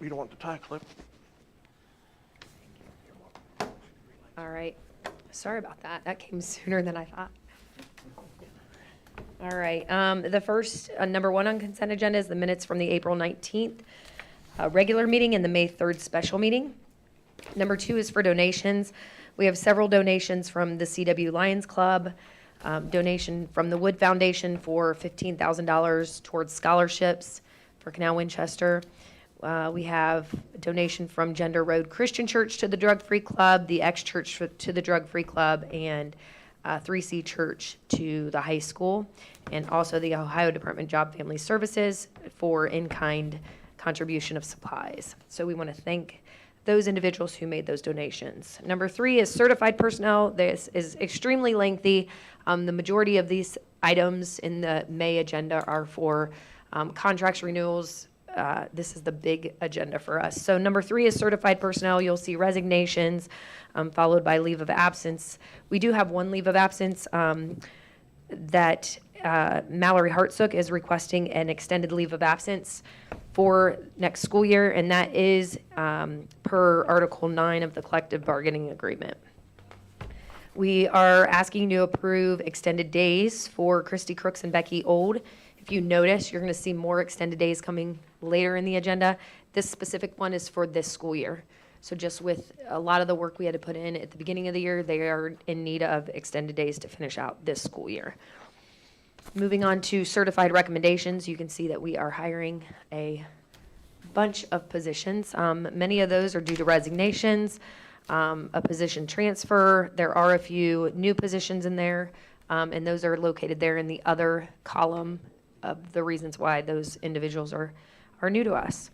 You don't want the tie clip. All right. Sorry about that. That came sooner than I thought. All right. The first, number one on consent agenda is the minutes from the April 19th regular meeting and the May 3rd special meeting. Number two is for donations. We have several donations from the CW Lions Club, donation from the Wood Foundation for $15,000 towards scholarships for Canal Winchester. We have a donation from Gender Road Christian Church to the Drug Free Club, the X Church to the Drug Free Club, and 3C Church to the high school, and also the Ohio Department of Job Family Services for in-kind contribution of supplies. So we want to thank those individuals who made those donations. Number three is certified personnel. This is extremely lengthy. The majority of these items in the May agenda are for contracts renewals. This is the big agenda for us. So number three is certified personnel. You'll see resignations, followed by leave of absence. We do have one leave of absence that Mallory Hartsook is requesting an extended leave of absence for next school year, and that is per Article 9 of the collective bargaining agreement. We are asking you to approve extended days for Christy Crooks and Becky Old. If you notice, you're going to see more extended days coming later in the agenda. This specific one is for this school year. So just with a lot of the work we had to put in at the beginning of the year, they are in need of extended days to finish out this school year. Moving on to certified recommendations, you can see that we are hiring a bunch of positions. Many of those are due to resignations, a position transfer. There are a few new positions in there, and those are located there in the other column of the reasons why those individuals are new to us.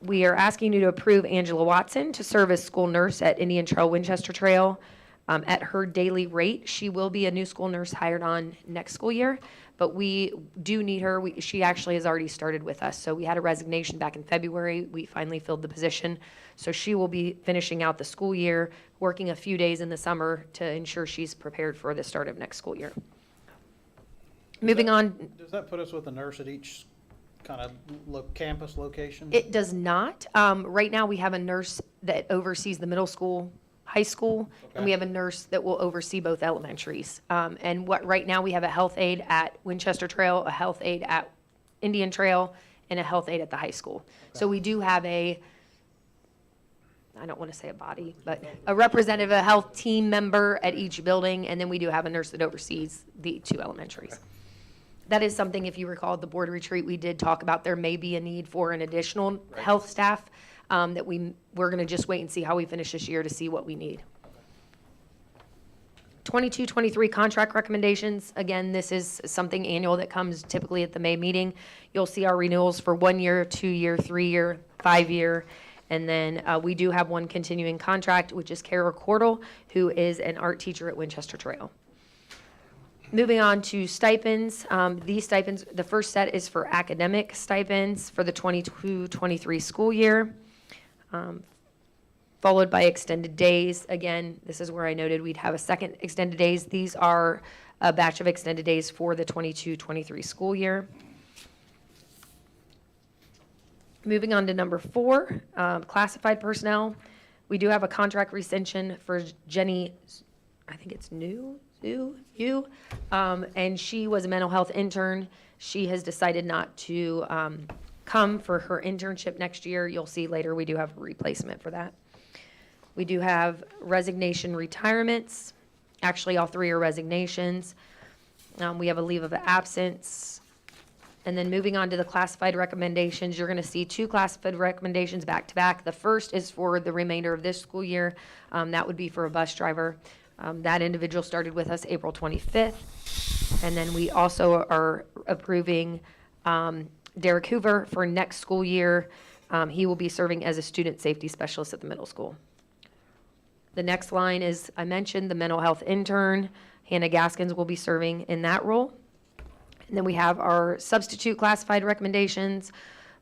We are asking you to approve Angela Watson to serve as school nurse at Indian Trail Winchester Trail. at her daily rate. She will be a new school nurse hired on next school year, but we do need her. She actually has already started with us. So we had a resignation back in February. We finally filled the position. So she will be finishing out the school year, working a few days in the summer to ensure she's prepared for the start of next school year. Moving on. Does that put us with a nurse at each kind of campus location? It does not. Right now, we have a nurse that oversees the middle school, high school, and we have a nurse that will oversee both elementaries. And right now, we have a health aide at Winchester Trail, a health aide at Indian Trail, and a health aide at the high school. So we do have I don't want to say a body, but a representative, a health team member at each building, and then we do have a nurse that oversees the 2 elementaries. That is something, if you recall, at the board retreat, we did talk about there may be a need for an additional health staff that we're going to just wait and see how we finish this year to see what we need. 22-23 contract recommendations. Again, this is something annual that comes typically at the May meeting. You'll see our renewals for 1 year, 2 year, 3 year, 5 year. And then we do have one continuing contract, which is Kara Cordell, who is an art teacher at Winchester Trail. Moving on to stipends. These stipends, the first set is for academic stipends for the 22-23 school year, followed by extended days. Again, this is where I noted we'd have a second extended days. These are a batch of extended days for the 22-23 school year. Moving on to number 4, classified personnel. We do have a contract rescission for Jenny, I think it's you, and she was a mental health intern. She has decided not to come for her internship next year. You'll see later we do have a replacement for that. We do have resignation retirements. Actually, all 3 are resignations. We have a leave of absence. And then moving on to the classified recommendations, you're going to see 2 classified recommendations back to back. The first is for the remainder of this school year. That would be for a bus driver. That individual started with us April 25th. And then we also are approving Derek Hoover for next school year. He will be serving as a student safety specialist at the middle school. The next line is, I mentioned, the mental health intern. Hannah Gaskins will be serving in that role. And then we have our substitute classified recommendations,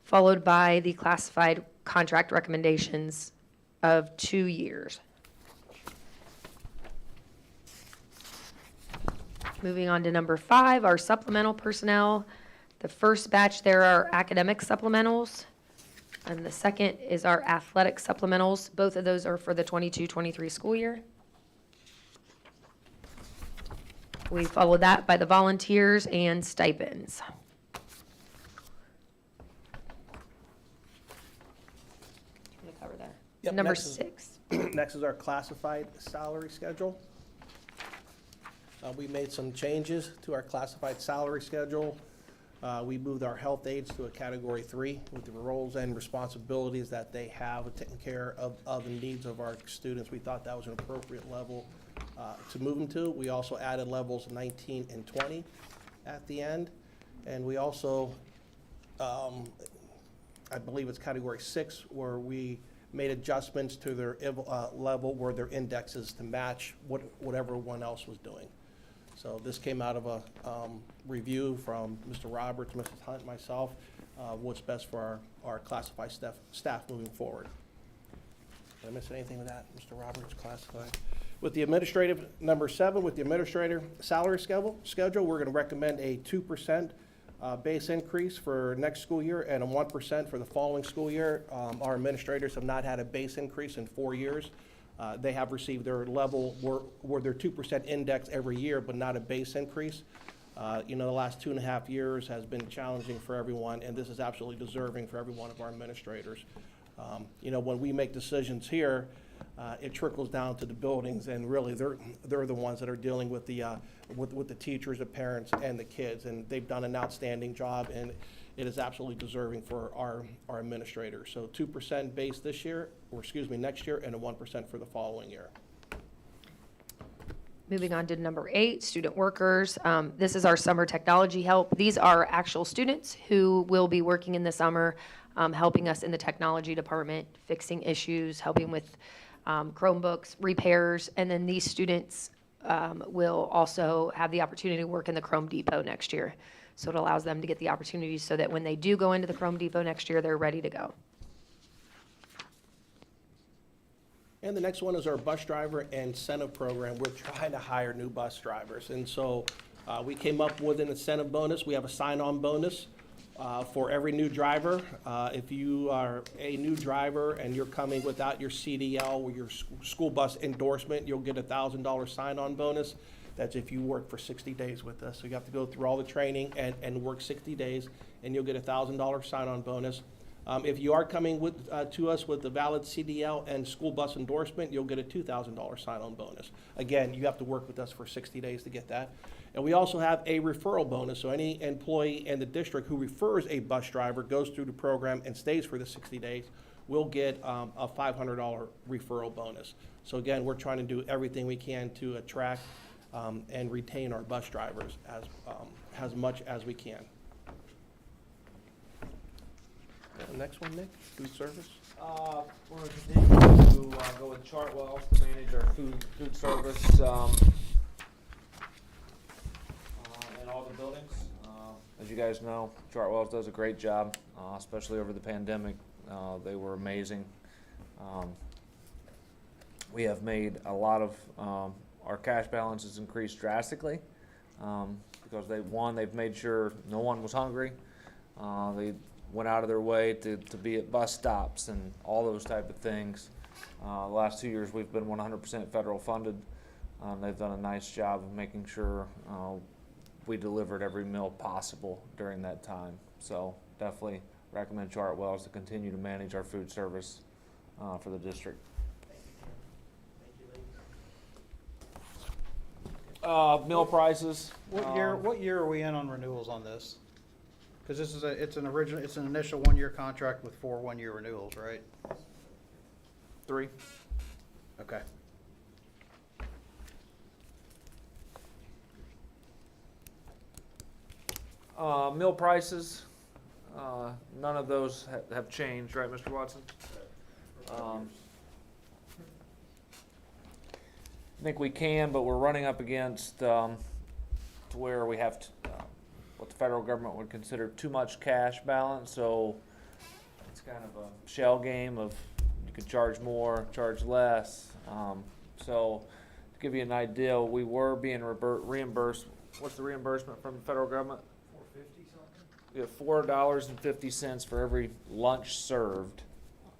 followed by the classified contract recommendations of 2 years. Moving on to number 5, our supplemental personnel. The first batch there are academic supplementals, and the second is our athletic supplementals. Both of those are for the 22-23 school year. We follow that by the volunteers and stipends. I'm going to cover that. Yep, Number next is- 6. Next is our classified salary schedule. We made some changes to our classified salary schedule. We moved our health aides to a category 3 with the roles and responsibilities that they have taking care of the needs of our students. We thought that was an appropriate level to move them to. We also added levels 19 and 20 at the end. And we also, I believe it's category 6, where we made adjustments to their level where their indexes to match whatever one else was doing. So this came out of a review from Mr. Roberts, Mrs. Hunt, myself, what's best for our classified staff moving forward. Did I miss anything with that, Mr. Roberts, classified? With the administrative, number 7, with the administrator salary schedule, we're going to recommend a 2% base increase for next school year and a 1% for the following school year. Our administrators have not had a base increase in 4 years. They have received their level where their 2% index every year, but not a base increase. The last 2.5 years has been challenging for everyone, and this is absolutely deserving for every one of our administrators. When we make decisions here, it trickles down to the buildings, and really they're the ones that are dealing with the teachers, the parents, and the kids, and they've done an outstanding job, and it is absolutely deserving for our administrators. So 2% base this year, next year, and a 1% for the following year. Moving on to number 8, student workers. This is our summer technology help. These are actual students who will be working in the summer, helping us in the technology department, fixing issues, helping with Chromebooks, repairs, and then these students will also have the opportunity to work in the Chrome Depot next year. So it allows them to get the opportunity so that when they do go into the Chrome Depot next year, they're ready to go. And the next one is our bus driver incentive program. We're trying to hire new bus drivers. And so we came up with an incentive bonus. We have a sign-on bonus for every new driver. If you are a new driver and you're coming without your CDL or your school bus endorsement, you'll get a $1,000 sign-on bonus. That's if you work for 60 days with us. So you have to go through all the training and work 60 days, and you'll get a $1,000 sign-on bonus. If you are coming to us with a valid CDL and school bus endorsement, you'll get a $2,000 sign-on bonus. Again, you have to work with us for 60 days to get that. And we also have a referral bonus. So any employee in the district who refers a bus driver, goes through the program and stays for the 60 days, will get a $500 referral bonus. So again, we're trying to do everything we can to attract and retain our bus drivers as much as we can. Next one, Nick, food service. We're going to continue to go with Chartwell to manage our food service in all the buildings. As you guys know, Chartwell does a great job, especially over the pandemic. They were amazing. We have made a lot of our cash balances increase drastically because they've made sure no one was hungry. They went out of their way to be at bus stops and all those type of things. The last 2 years we've been 100% federal funded. They've done a nice job of making sure we delivered every meal possible during that time. So definitely recommend Chartwell's to continue to manage our food service for the district. Meal prices. What year are we in on renewals on this? Because this is it's an initial 1-year contract with 4 1-year renewals, right? 3. Okay. Meal prices, none of those have changed, right, Mr. Watson? I think we can, but we're running up against to where we have to, what the federal government would consider too much cash balance, so it's kind of a shell game of you could charge more, charge less. So to give you an idea, we were being reimbursed. What's the reimbursement from the federal government? We have $4.50 for every lunch served,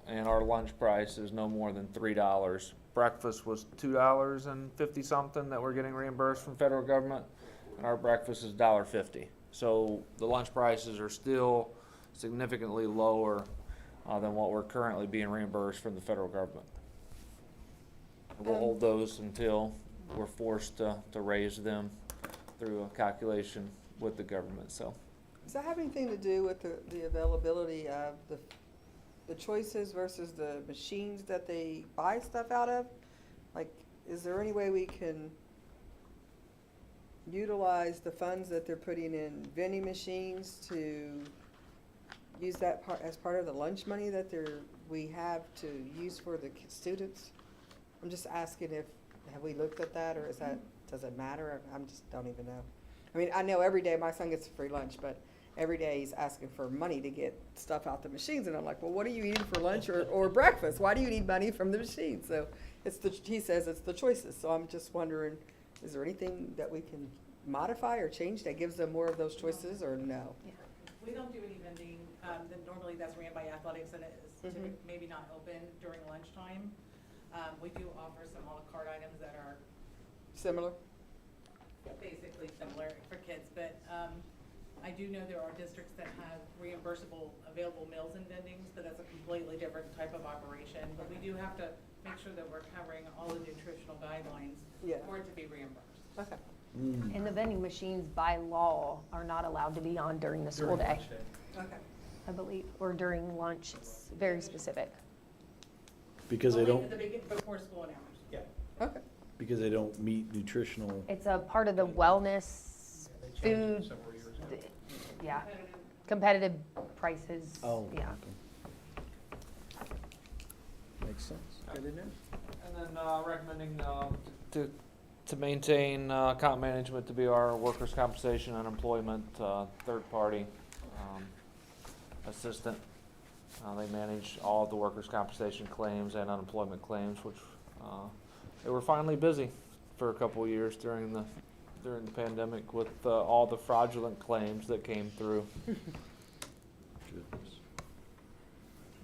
and our lunch price is no more than $3. Breakfast was $2.50 something that we're getting reimbursed from federal government, and our breakfast is $1.50. So the lunch prices are still significantly lower than what we're currently being reimbursed from the federal government. We'll hold those until we're forced to raise them through a calculation with the government. So. Does that have anything to do with the availability of the choices versus the machines that they buy stuff out of? Like, is there any way we can utilize the funds that they're putting in vending machines to use that as part of the lunch money that we have to use for the students? I'm just asking have we looked at that, or does it matter? I'm just don't even know. I mean, I know every day my son gets a free lunch, but every day he's asking for money to get stuff out the machines, and I'm like, well, what are you eating for lunch or breakfast? Why do you need money from the machine? So he says it's the choices. So I'm just wondering, is there anything that we can modify or change that gives them more of those choices, or no? Yeah. We don't do any vending. Normally that's ran by athletics, and it is maybe not open during lunchtime. We do offer some a la carte items that are similar. Basically similar for kids, but I do know there are districts that have reimbursable available meals and vendings, but that's a completely different type of operation. But we do have to make sure that we're covering all the nutritional guidelines for it to be reimbursed. Okay. And the vending machines by law are not allowed to be on during the school day, Okay. I believe, or during lunch. It's very specific. Because they don't, Before school hours. Yeah. Okay. because they don't meet nutritional. It's a part of the wellness, food, yeah, competitive prices. Oh. Yeah. Okay. Makes sense. Good enough. then recommending to maintain comp management to be our workers' compensation, unemployment, third-party assistant. They manage all of the workers' compensation claims and unemployment claims, which they were finally busy for a couple of years during the pandemic with all the fraudulent claims that came through.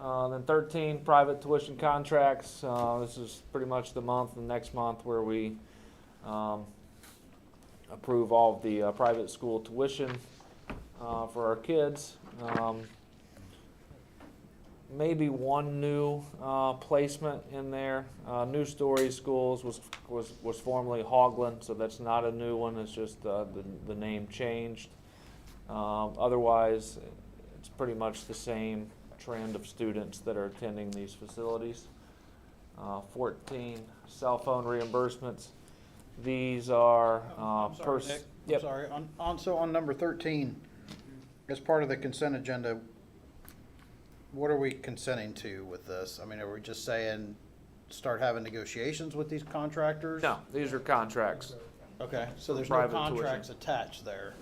Then 13, private tuition contracts. This is pretty much the month, the next month, where we approve all of the private school tuition for our kids. Maybe one new placement in there. New Story Schools was formerly Hoagland, so that's not a new one. It's just the name changed. Otherwise, it's pretty much the same trend of students that are attending these facilities. 14, cell phone reimbursements. These are I'm sorry, Nick. I'm sorry. On number 13, as part of the consent agenda, what are we consenting to with this? I mean, are we just saying start having negotiations with these contractors? No, these are contracts. Okay, so there's no Private contracts attached there.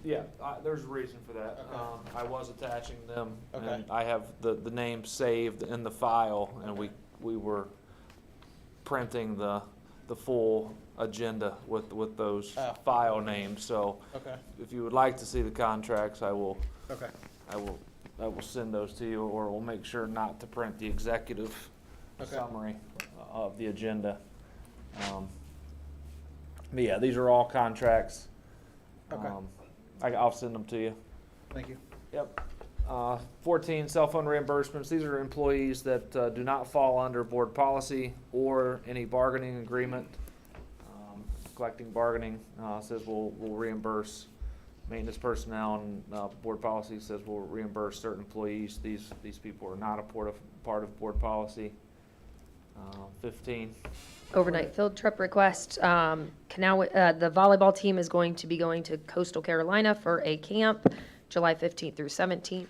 Yeah, there's a reason for that. Okay. I was attaching them, Okay. and I have the name saved in the file, and we were printing the full agenda with those file names. So Okay. if you would like to see the contracts, I will Okay. I will send those to you, or we'll make sure not to print the executive Okay. summary of the agenda. But yeah, these are all contracts. Okay. I'll send them to you. Thank you. Yep. 14, cell phone reimbursements. These are employees that do not fall under board policy or any bargaining agreement. Collecting bargaining says we'll reimburse maintenance personnel, and board policy says we'll reimburse certain employees. These people are not a part of board policy. 15. Overnight field trip request. Canal, the volleyball team is going to be going to Coastal Carolina for a camp, July 15th through 17th.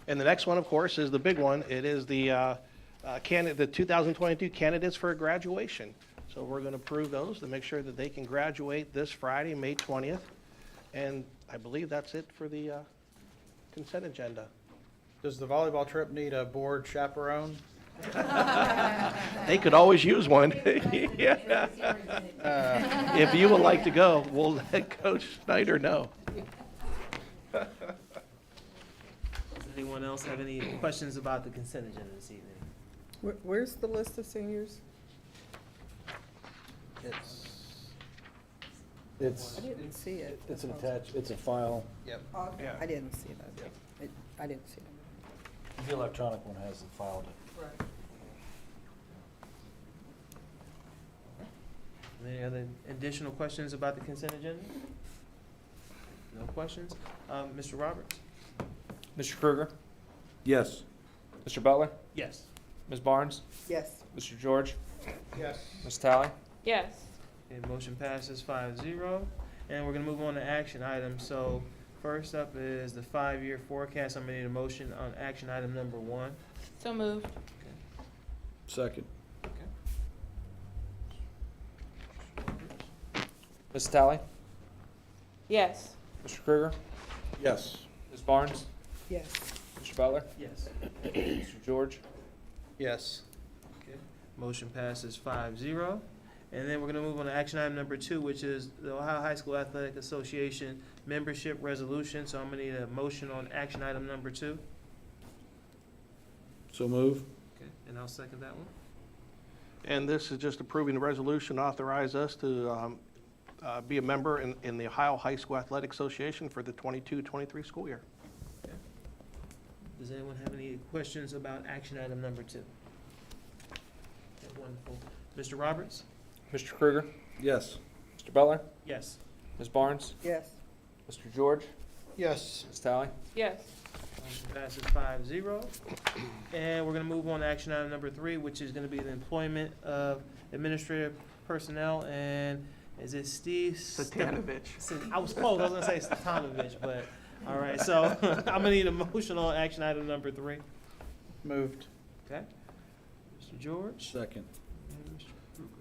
And the next one, of course, is the big one. It is the 2022 candidates for graduation. So we're going to approve those to make sure that they can graduate this Friday, May 20th. And I believe that's it for the consent agenda. Does the volleyball trip need a board chaperone? They could always use one. Yeah. If you would like to go, we'll let Coach Snyder know. Does anyone else have any questions about the consent agenda this evening? Where's the list of seniors? It's, I didn't see it. it's an attached, it's a file. Yep. Okay, Yeah. I didn't see that. I didn't see that. The electronic one has the file. Right. Any other additional questions about the consent agenda? No questions? Mr. Roberts? Mr. Kruger, Yes. Mr. Butler, Yes. Ms. Barnes, Yes. Mr. George, Yes. Ms. Talley. Yes. Okay, motion passes 5-0. And we're gonna move on to action items. So first up is the 5-year forecast. I'm gonna need a motion on action item number 1. So moved. Second. Ms. Talley, Yes. Mr. Kruger, Yes. Ms. Barnes, Yes. Mr. Butler, Yes. Mr. George. Yes. Okay. Motion passes 5-0. And then we're gonna move on to action item number 2, which is the Ohio High School Athletic Association membership resolution. So I'm gonna need a motion on action item number 2. So move. Okay, and I'll second that one. And this is just approving the resolution to authorize us to be a member in the Ohio High School Athletic Association for the 22-23 school year. Does anyone have any questions about action item number 2? Okay, wonderful. Mr. Roberts? Mr. Kruger, Yes. Mr. Butler, Yes. Ms. Barnes, Yes. Mr. George, Yes. Ms. Talley. Yes. Motion passes 5-0. And we're gonna move on to action item number 3, which is gonna be the employment of administrative personnel. And is it Steve? Satanovich. I was close, I was gonna say Statanovich, but, all right, so I'm gonna need a motion on action item number 3. Moved. Okay? Mr. Mr. George? Second. And Mr. Krueger.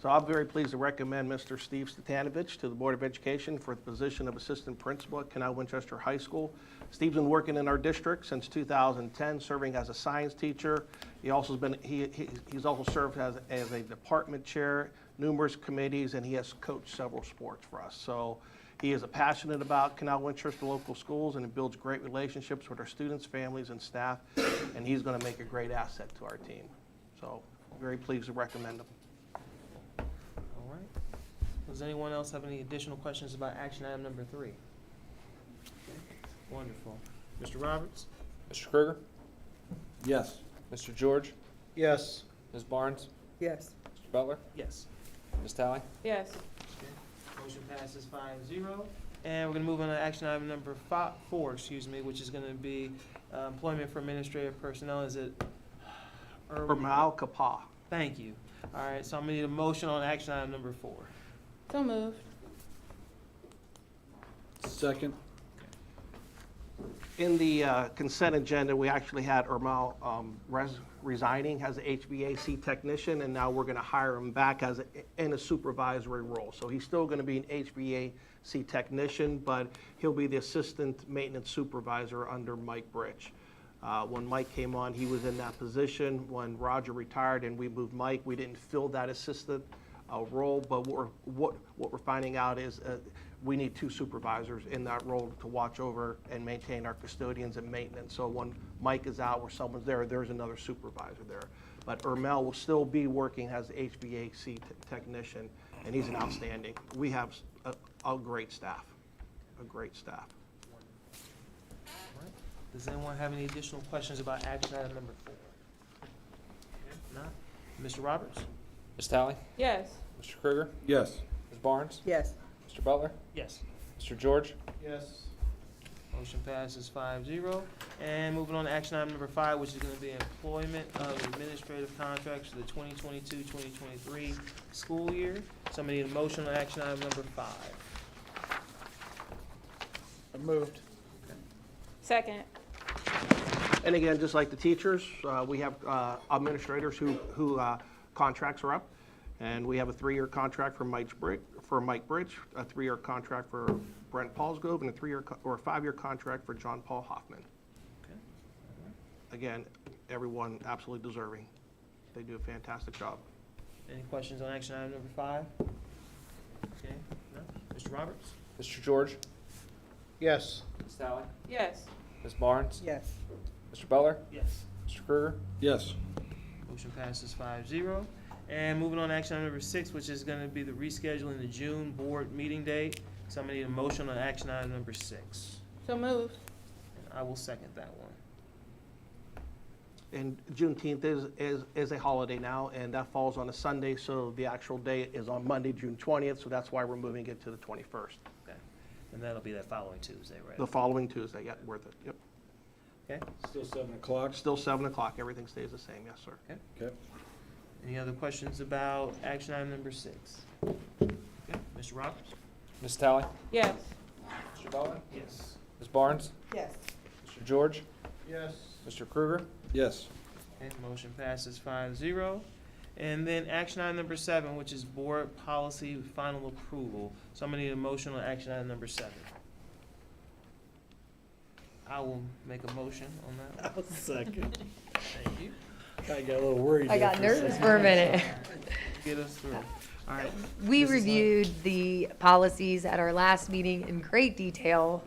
So I'm very pleased to recommend Mr. Steve Statanovich to the Board of Education for the position of Assistant Principal at Canal Winchester High School. Steve's been working in our district since 2010, serving as a science teacher. He also he's also served as a department chair, numerous committees, and he has coached several sports for us. So he is passionate about Canal Winchester local schools, and he builds great relationships with our students, families, and staff, and he's going to make a great asset to our team. So very pleased to recommend him. All right. Does anyone else have any additional questions about action item number 3? Wonderful. Mr. Roberts? Mr. Krueger? Yes. Mr. George? Yes. Ms. Barnes? Yes. Mr. Butler? Yes. Ms. Tally? Yes. Motion passes 5-0. And we're going to move on to action item number 4, which is going to be employment for administrative personnel. Is it? Ermal Kapah. Thank you. All right, so I'm going to need a motion on action item number 4. So moved. Second. In the consent agenda, we actually had Ermal resigning as an HVAC technician, and now we're going to hire him back in a supervisory role. So he's still going to be an HVAC technician, but he'll be the assistant maintenance supervisor under Mike Bridge. When Mike came on, he was in that position. When Roger retired and we moved Mike, we didn't fill that assistant role, but what we're finding out is we need 2 supervisors in that role to watch over and maintain our custodians and maintenance. So when Mike is out or someone's there, there's another supervisor there. But Ermel will still be working as the HVAC technician, and he's an outstanding. We have a great staff, a great staff. All right. Does anyone have any additional questions about action item number 4? If not, Mr. Roberts? Ms. Tally? Yes. Mr. Krueger? Yes. Ms. Barnes? Yes. Mr. Butler? Yes. Mr. George? Yes. Motion passes 5-0. And moving on to action item number 5, which is going to be employment of administrative contracts for the 2022-2023 school year. Somebody need a motion on action item number 5. I moved. Second. And again, just like the teachers, we have administrators who contracts are up, and we have a 3-year contract for Mike Bridge, a 3-year contract for Brent Paulsgrove, and a 5-year contract for John Paul Hoffman. Okay. Again, everyone absolutely deserving. They do a fantastic job. Any questions on action item number 5? Okay. No? Mr. Roberts? Mr. George? Yes. Ms. Tally? Yes. Ms. Barnes? Yes. Mr. Butler? Yes. Mr. Krueger? Yes. Motion passes 5-0. And moving on to action item number 6, which is going to be the rescheduling the June board meeting date. Somebody need a motion on action item number 6. So moved. And I will second that one. And Juneteenth is a holiday now, and that falls on a Sunday, so the actual date is on Monday, June 20th, so that's why we're moving it to the 21st. Okay. And that'll be that following Tuesday, right? The following Tuesday, yeah, worth it, yep. Okay. Still 7 o'clock? Still 7 o'clock, everything stays the same, yes, sir. Okay. Any other questions about action item number 6? Okay. Mr. Roberts? Ms. Tally? Yes. Mr. Butler? Yes. Ms. Barnes? Yes. Mr. George? Yes. Mr. Krueger? Yes. Okay, motion passes 5-0. And then action item number 7, which is board policy final approval. Somebody need a motion on action item number 7. I will make a motion on that. I'll second. Thank you. I got a little worried. I got nervous for a minute. Get us through. All right. We Mrs. reviewed the policies at our last meeting in great detail,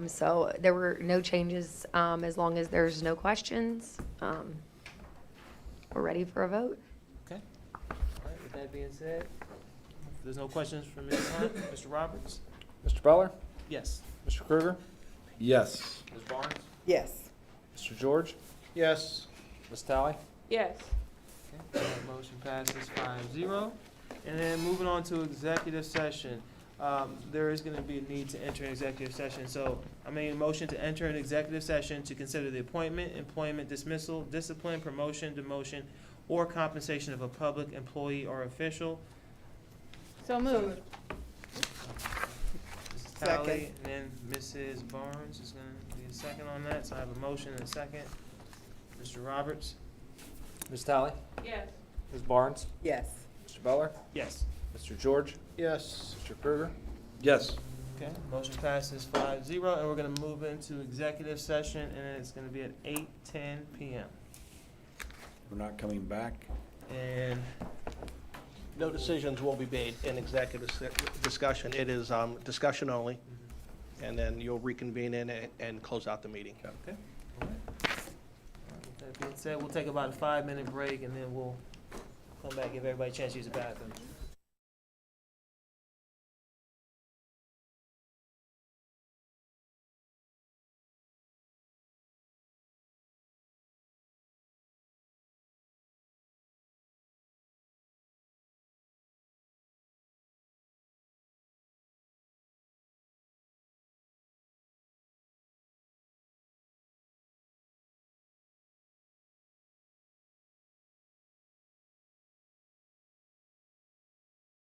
so there were no changes, as long as there's no questions. We're ready for a vote. Okay. All right, with that being said, if there's no questions from Ms. Hunt, Mr. Roberts? Mr. Butler? Yes. Mr. Krueger? Yes. Ms. Barnes? Yes. Mr. George? Yes. Ms. Tally? Yes. Okay, that motion passes 5-0. And then moving on to executive session, there is gonna be a need to enter an executive session. So I made a motion to enter an executive session to consider the appointment, employment, dismissal, discipline, promotion, demotion, or compensation of a public employee or official. So moved. Mrs. Tally, and then Mrs. Barnes is gonna be a second on that, so I have a motion and a second. Mr. Roberts? Ms. Tally? Yes. Ms. Barnes? Yes. Mr. Beller? Yes. Mr. George? Yes. Mr. Kruger? Yes. Okay, motion passes 5-0, and we're gonna move into executive session, and it's gonna be at 8:10 PM. We're not coming back. And No decisions will be made in executive discussion. It is discussion only, and then you'll reconvene in it and close out the meeting. Okay. All right. With that being said, we'll take about a 5-minute break, and then we'll come back, give everybody a chance to use the bathroom.